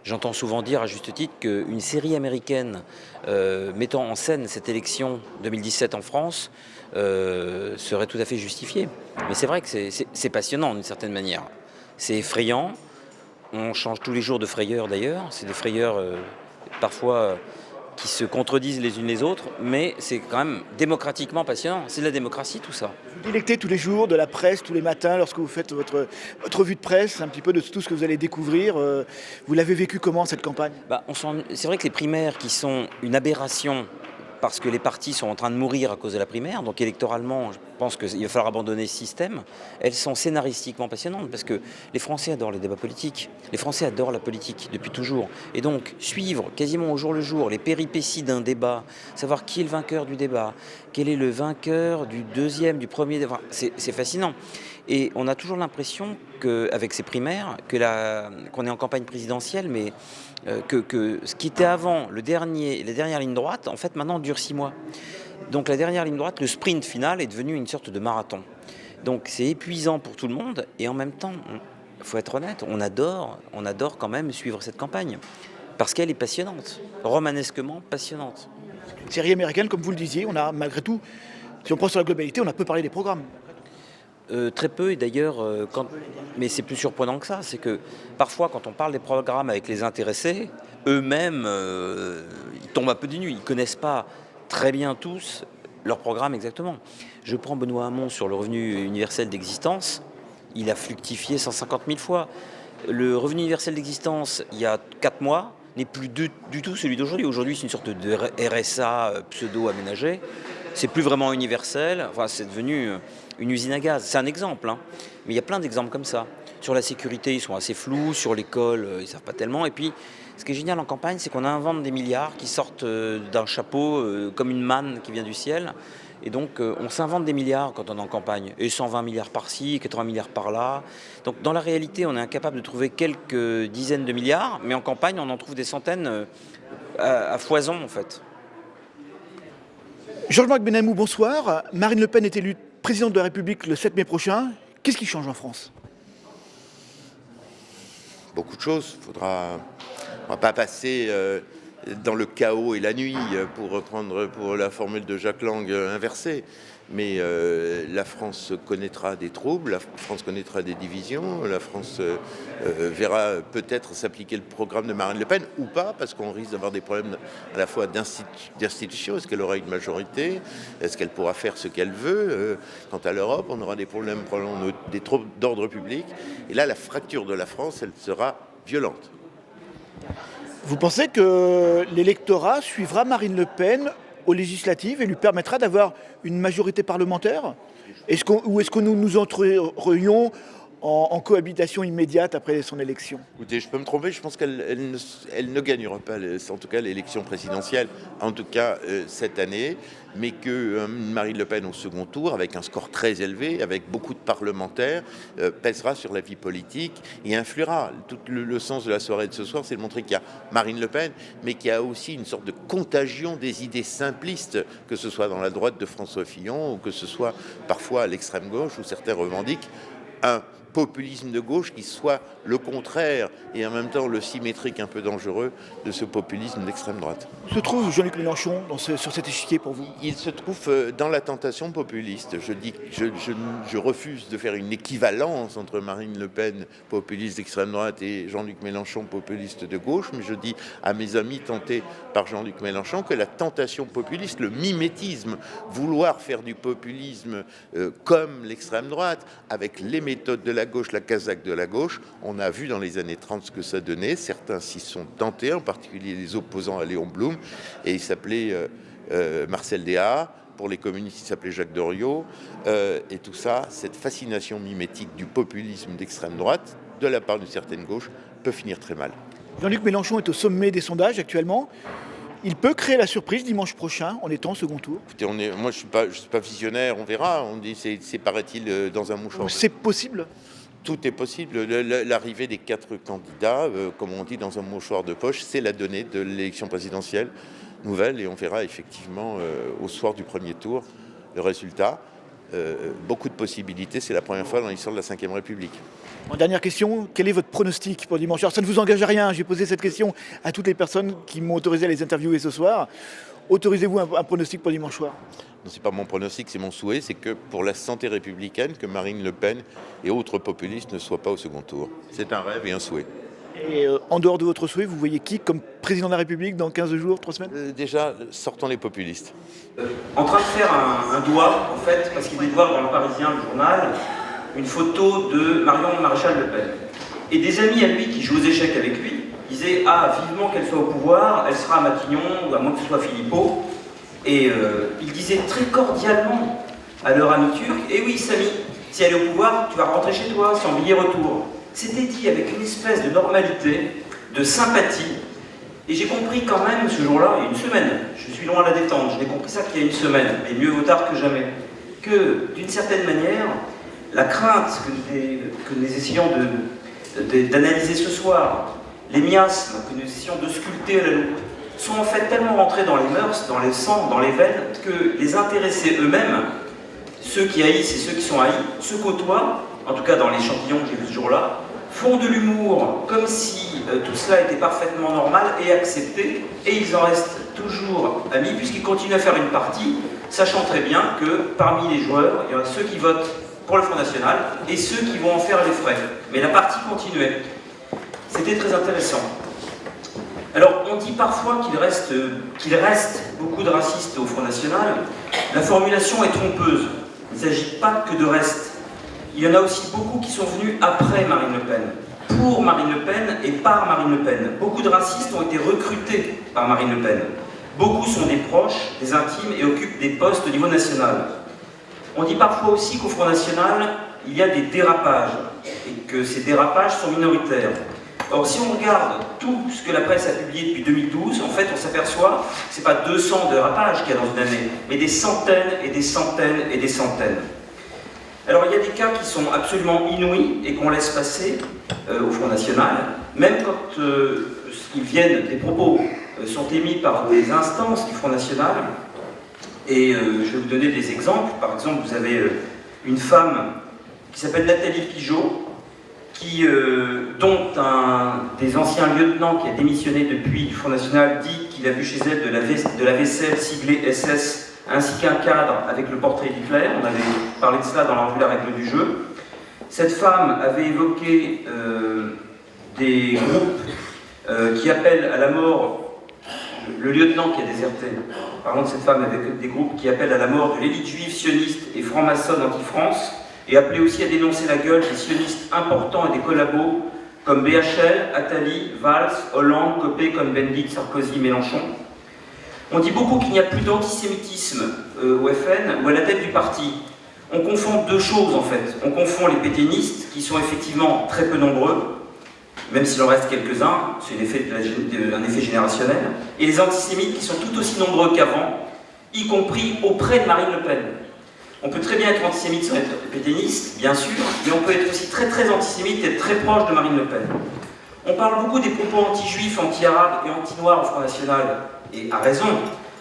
J'entends souvent dire à juste titre qu'une série américaine mettant en scène cette élection 2017 en France serait tout à fait justifiée. Mais c'est vrai que c'est passionnant d'une certaine manière. C'est effrayant. On change tous les jours de frayeurs d'ailleurs. C'est des frayeurs parfois qui se contredisent les unes les autres, mais c'est quand même démocratiquement passionnant. C'est de la démocratie tout ça. Vous délectez tous les jours de la presse, tous les matins, lorsque vous faites votre revue de presse, un petit peu de tout ce que vous allez découvrir. Vous l'avez vécu comment cette campagne? C'est vrai que les primaires qui sont une aberration parce que les partis sont en train de mourir à cause de la primaire, donc électoralement, je pense qu'il va falloir abandonner ce système. Elles sont scénaristiquement passionnantes parce que les Français adorent les débats politiques, les Français adorent la politique depuis toujours. Et donc, suivre quasiment au jour le jour les péripéties d'un débat, savoir qui est le vainqueur du débat, quel est le vainqueur du deuxième, du premier débat, c'est fascinant. Et on a toujours l'impression qu'avec ces primaires, qu'on est en campagne présidentielle, mais que ce qui était avant la dernière ligne droite, en fait maintenant dure 6 mois. Donc la dernière ligne droite, le sprint final est devenu une sorte de marathon. Donc c'est épuisant pour tout le monde et en même temps, il faut être honnête, on adore quand même suivre cette campagne parce qu'elle est passionnante, romanesquement passionnante. Une série américaine, comme vous le disiez, on a malgré tout, si on prend sur la globalité, on a peu parlé des programmes. Très peu, et d'ailleurs, mais c'est plus surprenant que ça, c'est que parfois quand on parle des programmes avec les intéressés, eux-mêmes, ils tombent un peu des nues, ils ne connaissent pas très bien tous leur programme exactement. Je prends Benoît Hamon sur le revenu universel d'existence, il a fructifié 150 000 fois. Le revenu universel d'existence, il y a 4 mois, n'est plus du tout celui d'aujourd'hui. Aujourd'hui, c'est une sorte de RSA pseudo-aménagé. C'est plus vraiment universel, enfin, c'est devenu une usine à gaz. C'est un exemple, mais il y a plein d'exemples comme ça. Sur la sécurité, ils sont assez flous. Sur l'école, ils ne savent pas tellement. Et puis, ce qui est génial en campagne, c'est qu'on invente des milliards qui sortent d'un chapeau comme une manne qui vient du ciel. Et donc, on s'invente des milliards quand on est en campagne. Et 120 milliards par-ci, 80 milliards par-là. Donc, dans la réalité, on est incapable de trouver quelques dizaines de milliards. Mais en campagne, on en trouve des centaines à foison, en fait. Georges-Marc Benamou, bonsoir. Marine Le Pen est élue présidente de la République le 7 mai prochain. Qu'est-ce qui change en France? beaucoup de choses. On ne va pas passer dans le chaos et la nuit, pour reprendre pour la formule de Jacques Lang inversée. Mais la France connaîtra des troubles, la France connaîtra des divisions, la France verra peut-être s'appliquer le programme de Marine Le Pen ou pas, parce qu'on risque d'avoir des problèmes à la fois d'institution. Est-ce qu'elle aura une majorité? Est-ce qu'elle pourra faire ce qu'elle veut? Quant à l'Europe, on aura des problèmes des troubles d'ordre public. Et là, la fracture de la France, elle sera violente. Vous pensez que l'électorat suivra Marine Le Pen aux législatives et lui permettra d'avoir une majorité parlementaire? Ou est-ce que nous nous entrerions en cohabitation immédiate après son élection? Écoutez, je peux me tromper, je pense qu'elle ne gagnera pas, en tout cas l'élection présidentielle, en tout cas cette année, mais que Marine Le Pen au second tour, avec un score très élevé, avec beaucoup de parlementaires, pèsera sur la vie politique et influera. Tout le sens de la soirée de ce soir, c'est de montrer qu'il y a Marine Le Pen, mais qu'il y a aussi une sorte de contagion des idées simplistes, que ce soit dans la droite de François Fillon, ou que ce soit parfois à l'extrême gauche, où certains revendiquent un populisme de gauche qui soit le contraire et en même temps le symétrique un peu dangereux de ce populisme d'extrême droite. Où se trouve Jean-Luc Mélenchon sur cet échiquier pour vous? Il se trouve dans la tentation populiste. Je refuse de faire une équivalence entre Marine Le Pen, populiste d'extrême droite, et Jean-Luc Mélenchon, populiste de gauche, mais je dis à mes amis tentés par Jean-Luc Mélenchon que la tentation populiste, le mimétisme, vouloir faire du populisme comme l'extrême droite, avec les méthodes de la gauche, la casaque de la gauche, on a vu dans les années 30 ce que ça donnait. Certains s'y sont tentés, en particulier les opposants à Léon Blum, et il s'appelait Marcel Déat. Pour les communistes, il s'appelait Jacques Doriot. Et tout ça, cette fascination mimétique du populisme d'extrême droite, de la part d'une certaine gauche, peut finir très mal. Jean-Luc Mélenchon est au sommet des sondages actuellement. Il peut créer la surprise dimanche prochain en étant au second tour. Écoutez, moi je suis pas visionnaire, on verra. On dit c'est paraît-il dans un mouchoir. C'est possible. Tout est possible. L'arrivée des 4 candidats, comme on dit, dans un mouchoir de poche, c'est la donnée de l'élection présidentielle nouvelle, et on verra effectivement au soir du premier tour le résultat. Beaucoup de possibilités, c'est la première fois dans l'histoire de la Ve République. En dernière question, quel est votre pronostic pour dimanche? Alors ça ne vous engage à rien, j'ai posé cette question à toutes les personnes qui m'ont autorisé à les interviewer ce soir. Autorisez-vous un pronostic pour dimanche soir? Non, c'est pas mon pronostic, c'est mon souhait, c'est que pour la santé républicaine, que Marine Le Pen et autres populistes ne soient pas au second tour. C'est un rêve et un souhait. Et en dehors de votre souhait, vous voyez qui comme président de la République dans 15 jours, 3 semaines? Déjà, sortons les populistes. En train de faire un doigt, en fait, parce qu'il venait de voir dans le Parisien, le journal, une photo de Marion Maréchal Le Pen. Et des amis à lui qui jouent aux échecs avec lui disaient « Ah, vivement qu'elle soit au pouvoir, elle sera à Matignon, ou à moins que ce soit Philippot. » Et il disait très cordialement à leur ami turc « Eh oui, Samy, si elle est au pouvoir, tu vas rentrer chez toi, sans billet retour. » C'était dit avec une espèce de normalité, de sympathie. Et j'ai compris quand même ce jour-là, il y a une semaine, je suis loin à la détente, je n'ai compris ça qu'il y a une semaine, mais mieux vaut tard que jamais, que d'une certaine manière, la crainte que nous essayons d'analyser ce soir, les miasmes que nous essayons de sculpter à la loupe, sont en fait tellement rentrés dans les mœurs, dans les sangs, dans les veines, que les intéressés eux-mêmes, ceux qui haïssent et ceux qui sont haïs, se côtoient, en tout cas dans l'échantillon que j'ai vu ce jour-là, font de l'humour comme si tout cela était parfaitement normal et accepté, et ils en restent toujours amis puisqu'ils continuent à faire une partie, sachant très bien que parmi les joueurs, il y en a ceux qui votent pour le Front National et ceux qui vont en faire les frais. Mais la partie continuait. C'était très intéressant. Alors, on dit parfois qu'il reste beaucoup de racistes au Front National. La formulation est trompeuse. Il ne s'agit pas que de reste. Il y en a aussi beaucoup qui sont venus après Marine Le Pen, pour Marine Le Pen et par Marine Le Pen. Beaucoup de racistes ont été recrutés par Marine Le Pen. Beaucoup sont des proches, des intimes et occupent des postes au niveau national. On dit parfois aussi qu'au Front National, il y a des dérapages et que ces dérapages sont minoritaires. Or, si on regarde tout ce que la presse a publié depuis 2012, en fait, on s'aperçoit que ce n'est pas 200 dérapages qu'il y a dans une année, mais des centaines et des centaines et des centaines. Alors, il y a des cas qui sont absolument inouïs et qu'on laisse passer au Front National, même quand des propos sont émis par des instances du Front National. Et je vais vous donner des exemples. Par exemple, vous avez une femme qui s'appelle Nathalie Pigeot, dont un des anciens lieutenants qui a démissionné depuis du Front National dit qu'il a vu chez elle de la vaisselle siglée SS ainsi qu'un cadre avec le portrait d'Hitler. On avait parlé de cela dans la revue La Règle du jeu. Cette femme avait évoqué des groupes qui appellent à la mort le lieutenant qui a déserté. Parlons de cette femme avec des groupes qui appellent à la mort de l'élite juive sioniste et franc-maçonne anti-France, et appelait aussi à dénoncer la gueule des sionistes importants et des collabos comme BHL, Attali, Valls, Hollande, Copé, Cohn-Bendit, Sarkozy, Mélenchon. On dit beaucoup qu'il n'y a plus d'antisémitisme au FN ou à la tête du parti. On confond deux choses en fait. On confond les pétainistes, qui sont effectivement très peu nombreux, même s'il en reste quelques-uns, c'est un effet générationnel, et les antisémites qui sont tout aussi nombreux qu'avant, y compris auprès de Marine Le Pen. On peut très bien être antisémite sans être pétainiste, bien sûr, mais on peut être aussi très très antisémite et être très proche de Marine Le Pen. On parle beaucoup des propos anti-juifs, anti-arabes et anti-noirs au Front National, et à raison.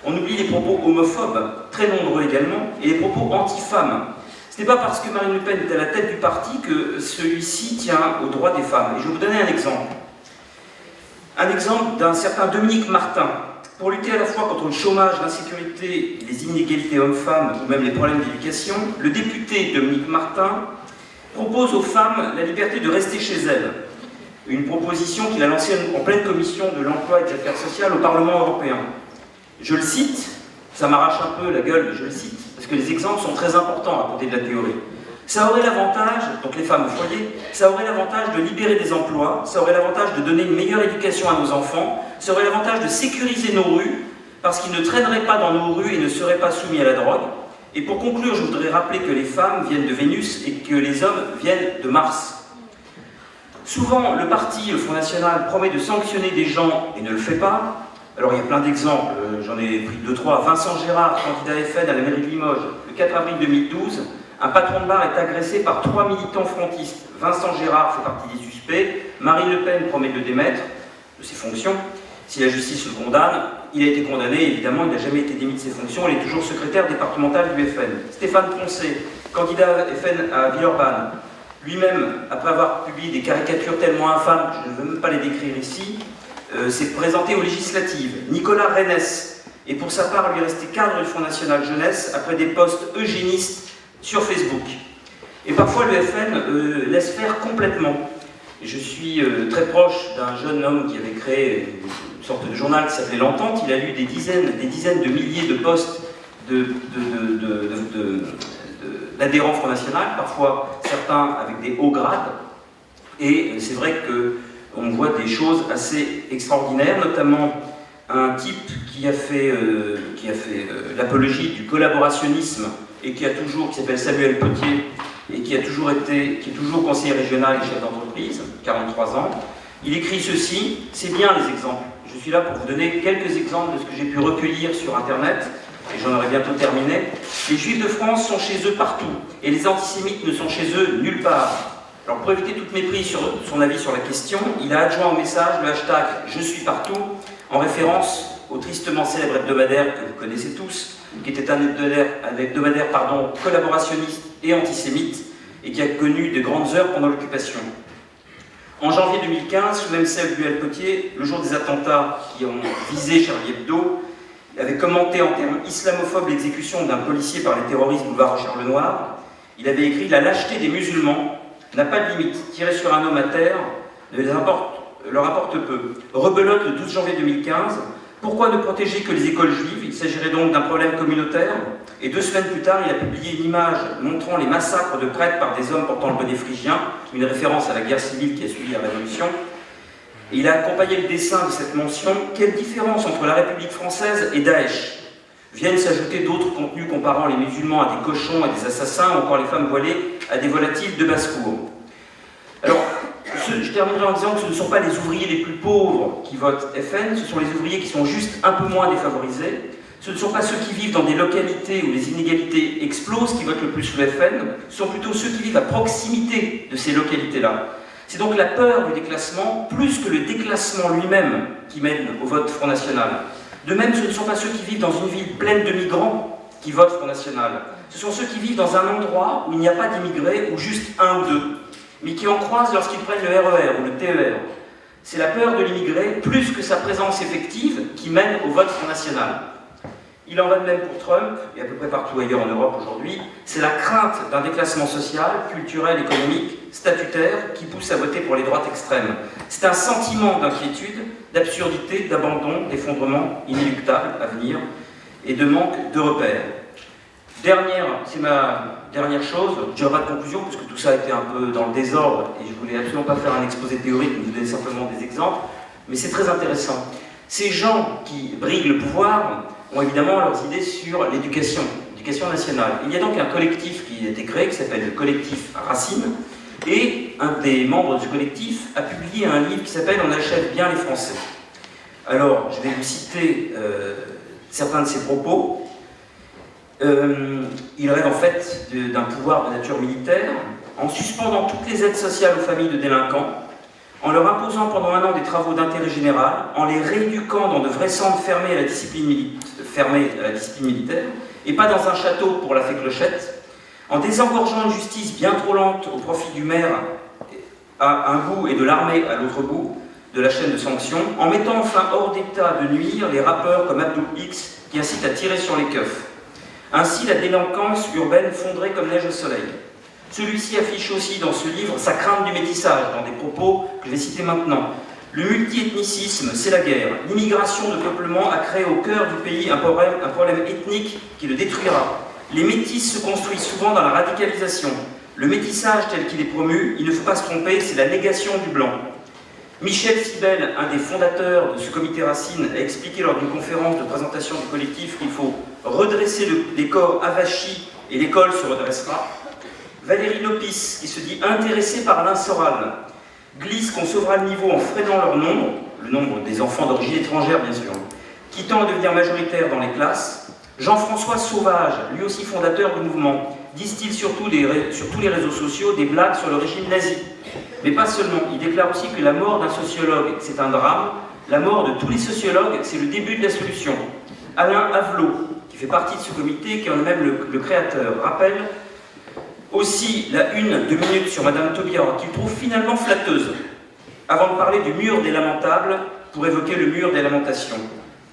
On oublie les propos homophobes, très nombreux également, et les propos anti-femmes. Ce n'est pas parce que Marine Le Pen est à la tête du parti que celui-ci tient aux droits des femmes. Et je vais vous donner un exemple. Un exemple d'un certain Dominique Martin. Pour lutter à la fois contre le chômage, l'insécurité, les inégalités hommes-femmes ou même les problèmes d'éducation, le député Dominique Martin propose aux femmes la liberté de rester chez elles. Une proposition qu'il a lancée en pleine commission de l'emploi et des affaires sociales au Parlement européen. Je le cite, ça m'arrache un peu la gueule, mais je le cite, parce que les exemples sont très importants à côté de la théorie. Ça aurait l'avantage, donc les femmes au foyer, ça aurait l'avantage de libérer des emplois, ça aurait l'avantage de donner une meilleure éducation à nos enfants, ça aurait l'avantage de sécuriser nos rues, parce qu'ils ne traîneraient pas dans nos rues et ne seraient pas soumis à la drogue. Et pour conclure, je voudrais rappeler que les femmes viennent de Vénus et que les hommes viennent de Mars. Souvent, le parti, le Front National, promet de sanctionner des gens et ne le fait pas. Alors il y a plein d'exemples, j'en ai pris 2-3. Vincent Gérard, candidat FN à la mairie de Limoges, le 4 avril 2012, un patron de bar est agressé par 3 militants frontistes. Vincent Gérard fait partie des suspects, Marine Le Pen promet de le démettre de ses fonctions. Si la justice le condamne, il a été condamné, évidemment, il n'a jamais été démis de ses fonctions, il est toujours secrétaire départemental du FN. Stéphane Poncet, candidat FN à Villeurbanne, lui-même, après avoir publié des caricatures tellement infâmes que je ne veux même pas les décrire ici, s'est présenté aux législatives. Nicolas Rennes est pour sa part lui resté cadre du Front National Jeunesse après des posts eugénistes sur Facebook. Et parfois le FN laisse faire complètement. Je suis très proche d'un jeune homme qui avait créé une sorte de journal qui s'appelait L'Entente. Il a lu des dizaines de milliers de posts d'adhérents Front National, parfois certains avec des hauts grades. Et c'est vrai qu'on voit des choses assez extraordinaires, notamment un type qui a fait l'apologie du collaborationnisme et qui s'appelle Samuel Potier, et qui est toujours conseiller régional et chef d'entreprise, 43 ans. Il écrit ceci, c'est bien les exemples. Je suis là pour vous donner quelques exemples de ce que j'ai pu recueillir sur Internet, et j'en aurai bientôt terminé. Les Juifs de France sont chez eux partout, et les antisémites ne sont chez eux nulle part. Alors pour éviter toute méprise sur son avis sur la question, il a adjoint au message le hashtag « Je suis partout », en référence au tristement célèbre hebdomadaire que vous connaissez tous, qui était un hebdomadaire collaborationniste et antisémite, et qui a connu de grandes heures pendant l'occupation. En janvier 2015, sous même Samuel Potier, le jour des attentats qui ont visé Charlie Hebdo, avait commenté en termes islamophobes l'exécution d'un policier par les terroristes boulevard Charles Lenoir. Il avait écrit « La lâcheté des musulmans n'a pas de limite. Tirer sur un homme à terre leur importe peu. » Rebelote le 12 janvier 2015. Pourquoi ne protéger que les écoles juives? Il s'agirait donc d'un problème communautaire. Et 2 semaines plus tard, il a publié une image montrant les massacres de prêtres par des hommes portant le bonnet phrygien, une référence à la guerre civile qui a suivi la Révolution. Et il a accompagné le dessin de cette mention. Quelle différence entre la République française et Daesh? Viennent s'ajouter d'autres contenus comparant les musulmans à des cochons, à des assassins, ou encore les femmes voilées à des volatiles de basse-cour. Alors, je terminerai en disant que ce ne sont pas les ouvriers les plus pauvres qui votent FN, ce sont les ouvriers qui sont juste un peu moins défavorisés. Ce ne sont pas ceux qui vivent dans des localités où les inégalités explosent qui votent le plus le FN, ce sont plutôt ceux qui vivent à proximité de ces localités-là. C'est donc la peur du déclassement, plus que le déclassement lui-même, qui mène au vote Front National. De même, ce ne sont pas ceux qui vivent dans une ville pleine de migrants qui votent Front National. Ce sont ceux qui vivent dans un endroit où il n'y a pas d'immigrés, ou juste un ou deux. mais qui en croisent lorsqu'ils prennent le RER ou le TER. C'est la peur de l'immigré, plus que sa présence effective, qui mène au vote Front National. Il en va de même pour Trump, et à peu près partout ailleurs en Europe aujourd'hui. C'est la crainte d'un déclassement social, culturel, économique, statutaire, qui pousse à voter pour les droites extrêmes. C'est un sentiment d'inquiétude, d'absurdité, d'abandon, d'effondrement inéluctable à venir, et de manque de repères. C'est ma dernière chose, je dirai pas de conclusion, parce que tout ça a été un peu dans le désordre, et je voulais absolument pas faire un exposé théorique, mais vous donner simplement des exemples, mais c'est très intéressant. Ces gens qui briguent le pouvoir ont évidemment leurs idées sur l'éducation nationale. Il y a donc un collectif qui a été créé, qui s'appelle le collectif Racine, et un des membres du collectif a publié un livre qui s'appelle « On achète bien les Français ». Alors, je vais vous citer certains de ses propos. Il rêve en fait d'un pouvoir de nature militaire, en suspendant toutes les aides sociales aux familles de délinquants, en leur imposant pendant 1 an des travaux d'intérêt général, en les rééduquant dans de vrais centres fermés à la discipline militaire, et pas dans un château pour la fée Clochette, en désengorgeant une justice bien trop lente au profit du maire à un bout et de l'armée à l'autre bout de la chaîne de sanctions, en mettant enfin hors d'état de nuire les rappeurs comme Abdul X qui incitent à tirer sur les keufs. Ainsi, la délinquance urbaine fondrait comme neige au soleil. Celui-ci affiche aussi dans ce livre sa crainte du métissage, dans des propos que je vais citer maintenant. Le multiethnicisme, c'est la guerre. L'immigration de peuplement a créé au cœur du pays un problème ethnique qui le détruira. Les métis se construisent souvent dans la radicalisation. Le métissage tel qu'il est promu, il ne faut pas se tromper, c'est la négation du blanc. Michel Sibel, un des fondateurs de ce comité Racine, a expliqué lors d'une conférence de présentation du collectif qu'il faut redresser les corps avachis et l'école se redressera. Valérie Lopis, qui se dit intéressée par l'insoral, glisse qu'on sauvera le niveau en freinant leur nombre, le nombre des enfants d'origine étrangère bien sûr, qui tend à devenir majoritaire dans les classes. Jean-François Sauvage, lui aussi fondateur du mouvement, distille sur tous les réseaux sociaux des blagues sur le régime nazi. Mais pas seulement, il déclare aussi que la mort d'un sociologue, c'est un drame, la mort de tous les sociologues, c'est le début de la solution. Alain Avelot, qui fait partie de ce comité, qui en est même le créateur, rappelle aussi la une de minutes sur Madame Taubira, qu'il trouve finalement flatteuse, avant de parler du mur des lamentables, pour évoquer le mur des lamentations.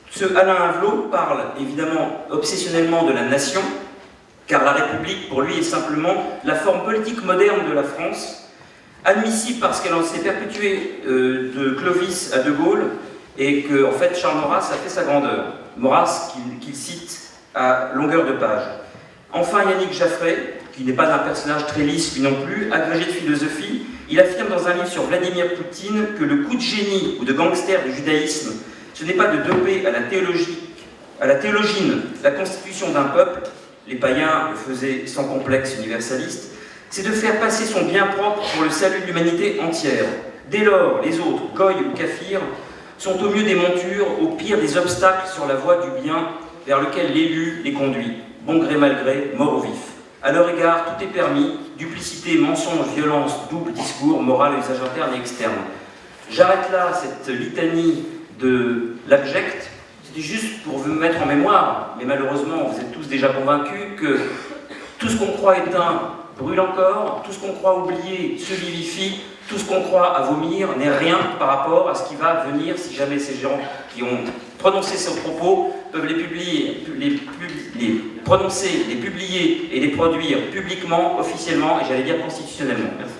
Ce Alain Avelot parle évidemment obsessionnellement de la nation, car la République, pour lui, est simplement la forme politique moderne de la France, admissible parce qu'elle s'est perpétuée de Clovis à De Gaulle, et que, en fait, Charles Maurras a fait sa grandeur. Maurras, qu'il cite à longueur de page. Enfin, Yannick Jaffray, qui n'est pas un personnage très lisse lui non plus, agrégé de philosophie, il affirme dans un livre sur Vladimir Poutine que le coup de génie ou de gangster du judaïsme, ce n'est pas de doper à la théologine la constitution d'un peuple, les païens le faisaient sans complexe universaliste, c'est de faire passer son bien propre pour le salut de l'humanité entière. Dès lors, les autres, goy ou kafirs, sont au mieux des montures, au pire des obstacles sur la voie du bien vers lequel l'élu les conduit, bon gré mal gré, mort au vif. À leur égard, tout est permis, duplicité, mensonge, violence, double discours, morale, usage interne et externe. J'arrête là cette litanie de l'abject, c'était juste pour vous mettre en mémoire, mais malheureusement, vous êtes tous déjà convaincus que tout ce qu'on croit éteint brûle encore, tout ce qu'on croit oublier se vivifie, tout ce qu'on croit à vomir n'est rien par rapport à ce qui va venir si jamais ces gens qui ont prononcé ces propos peuvent les publier, les prononcer, les publier et les produire publiquement, officiellement et j'allais dire constitutionnellement. Merci.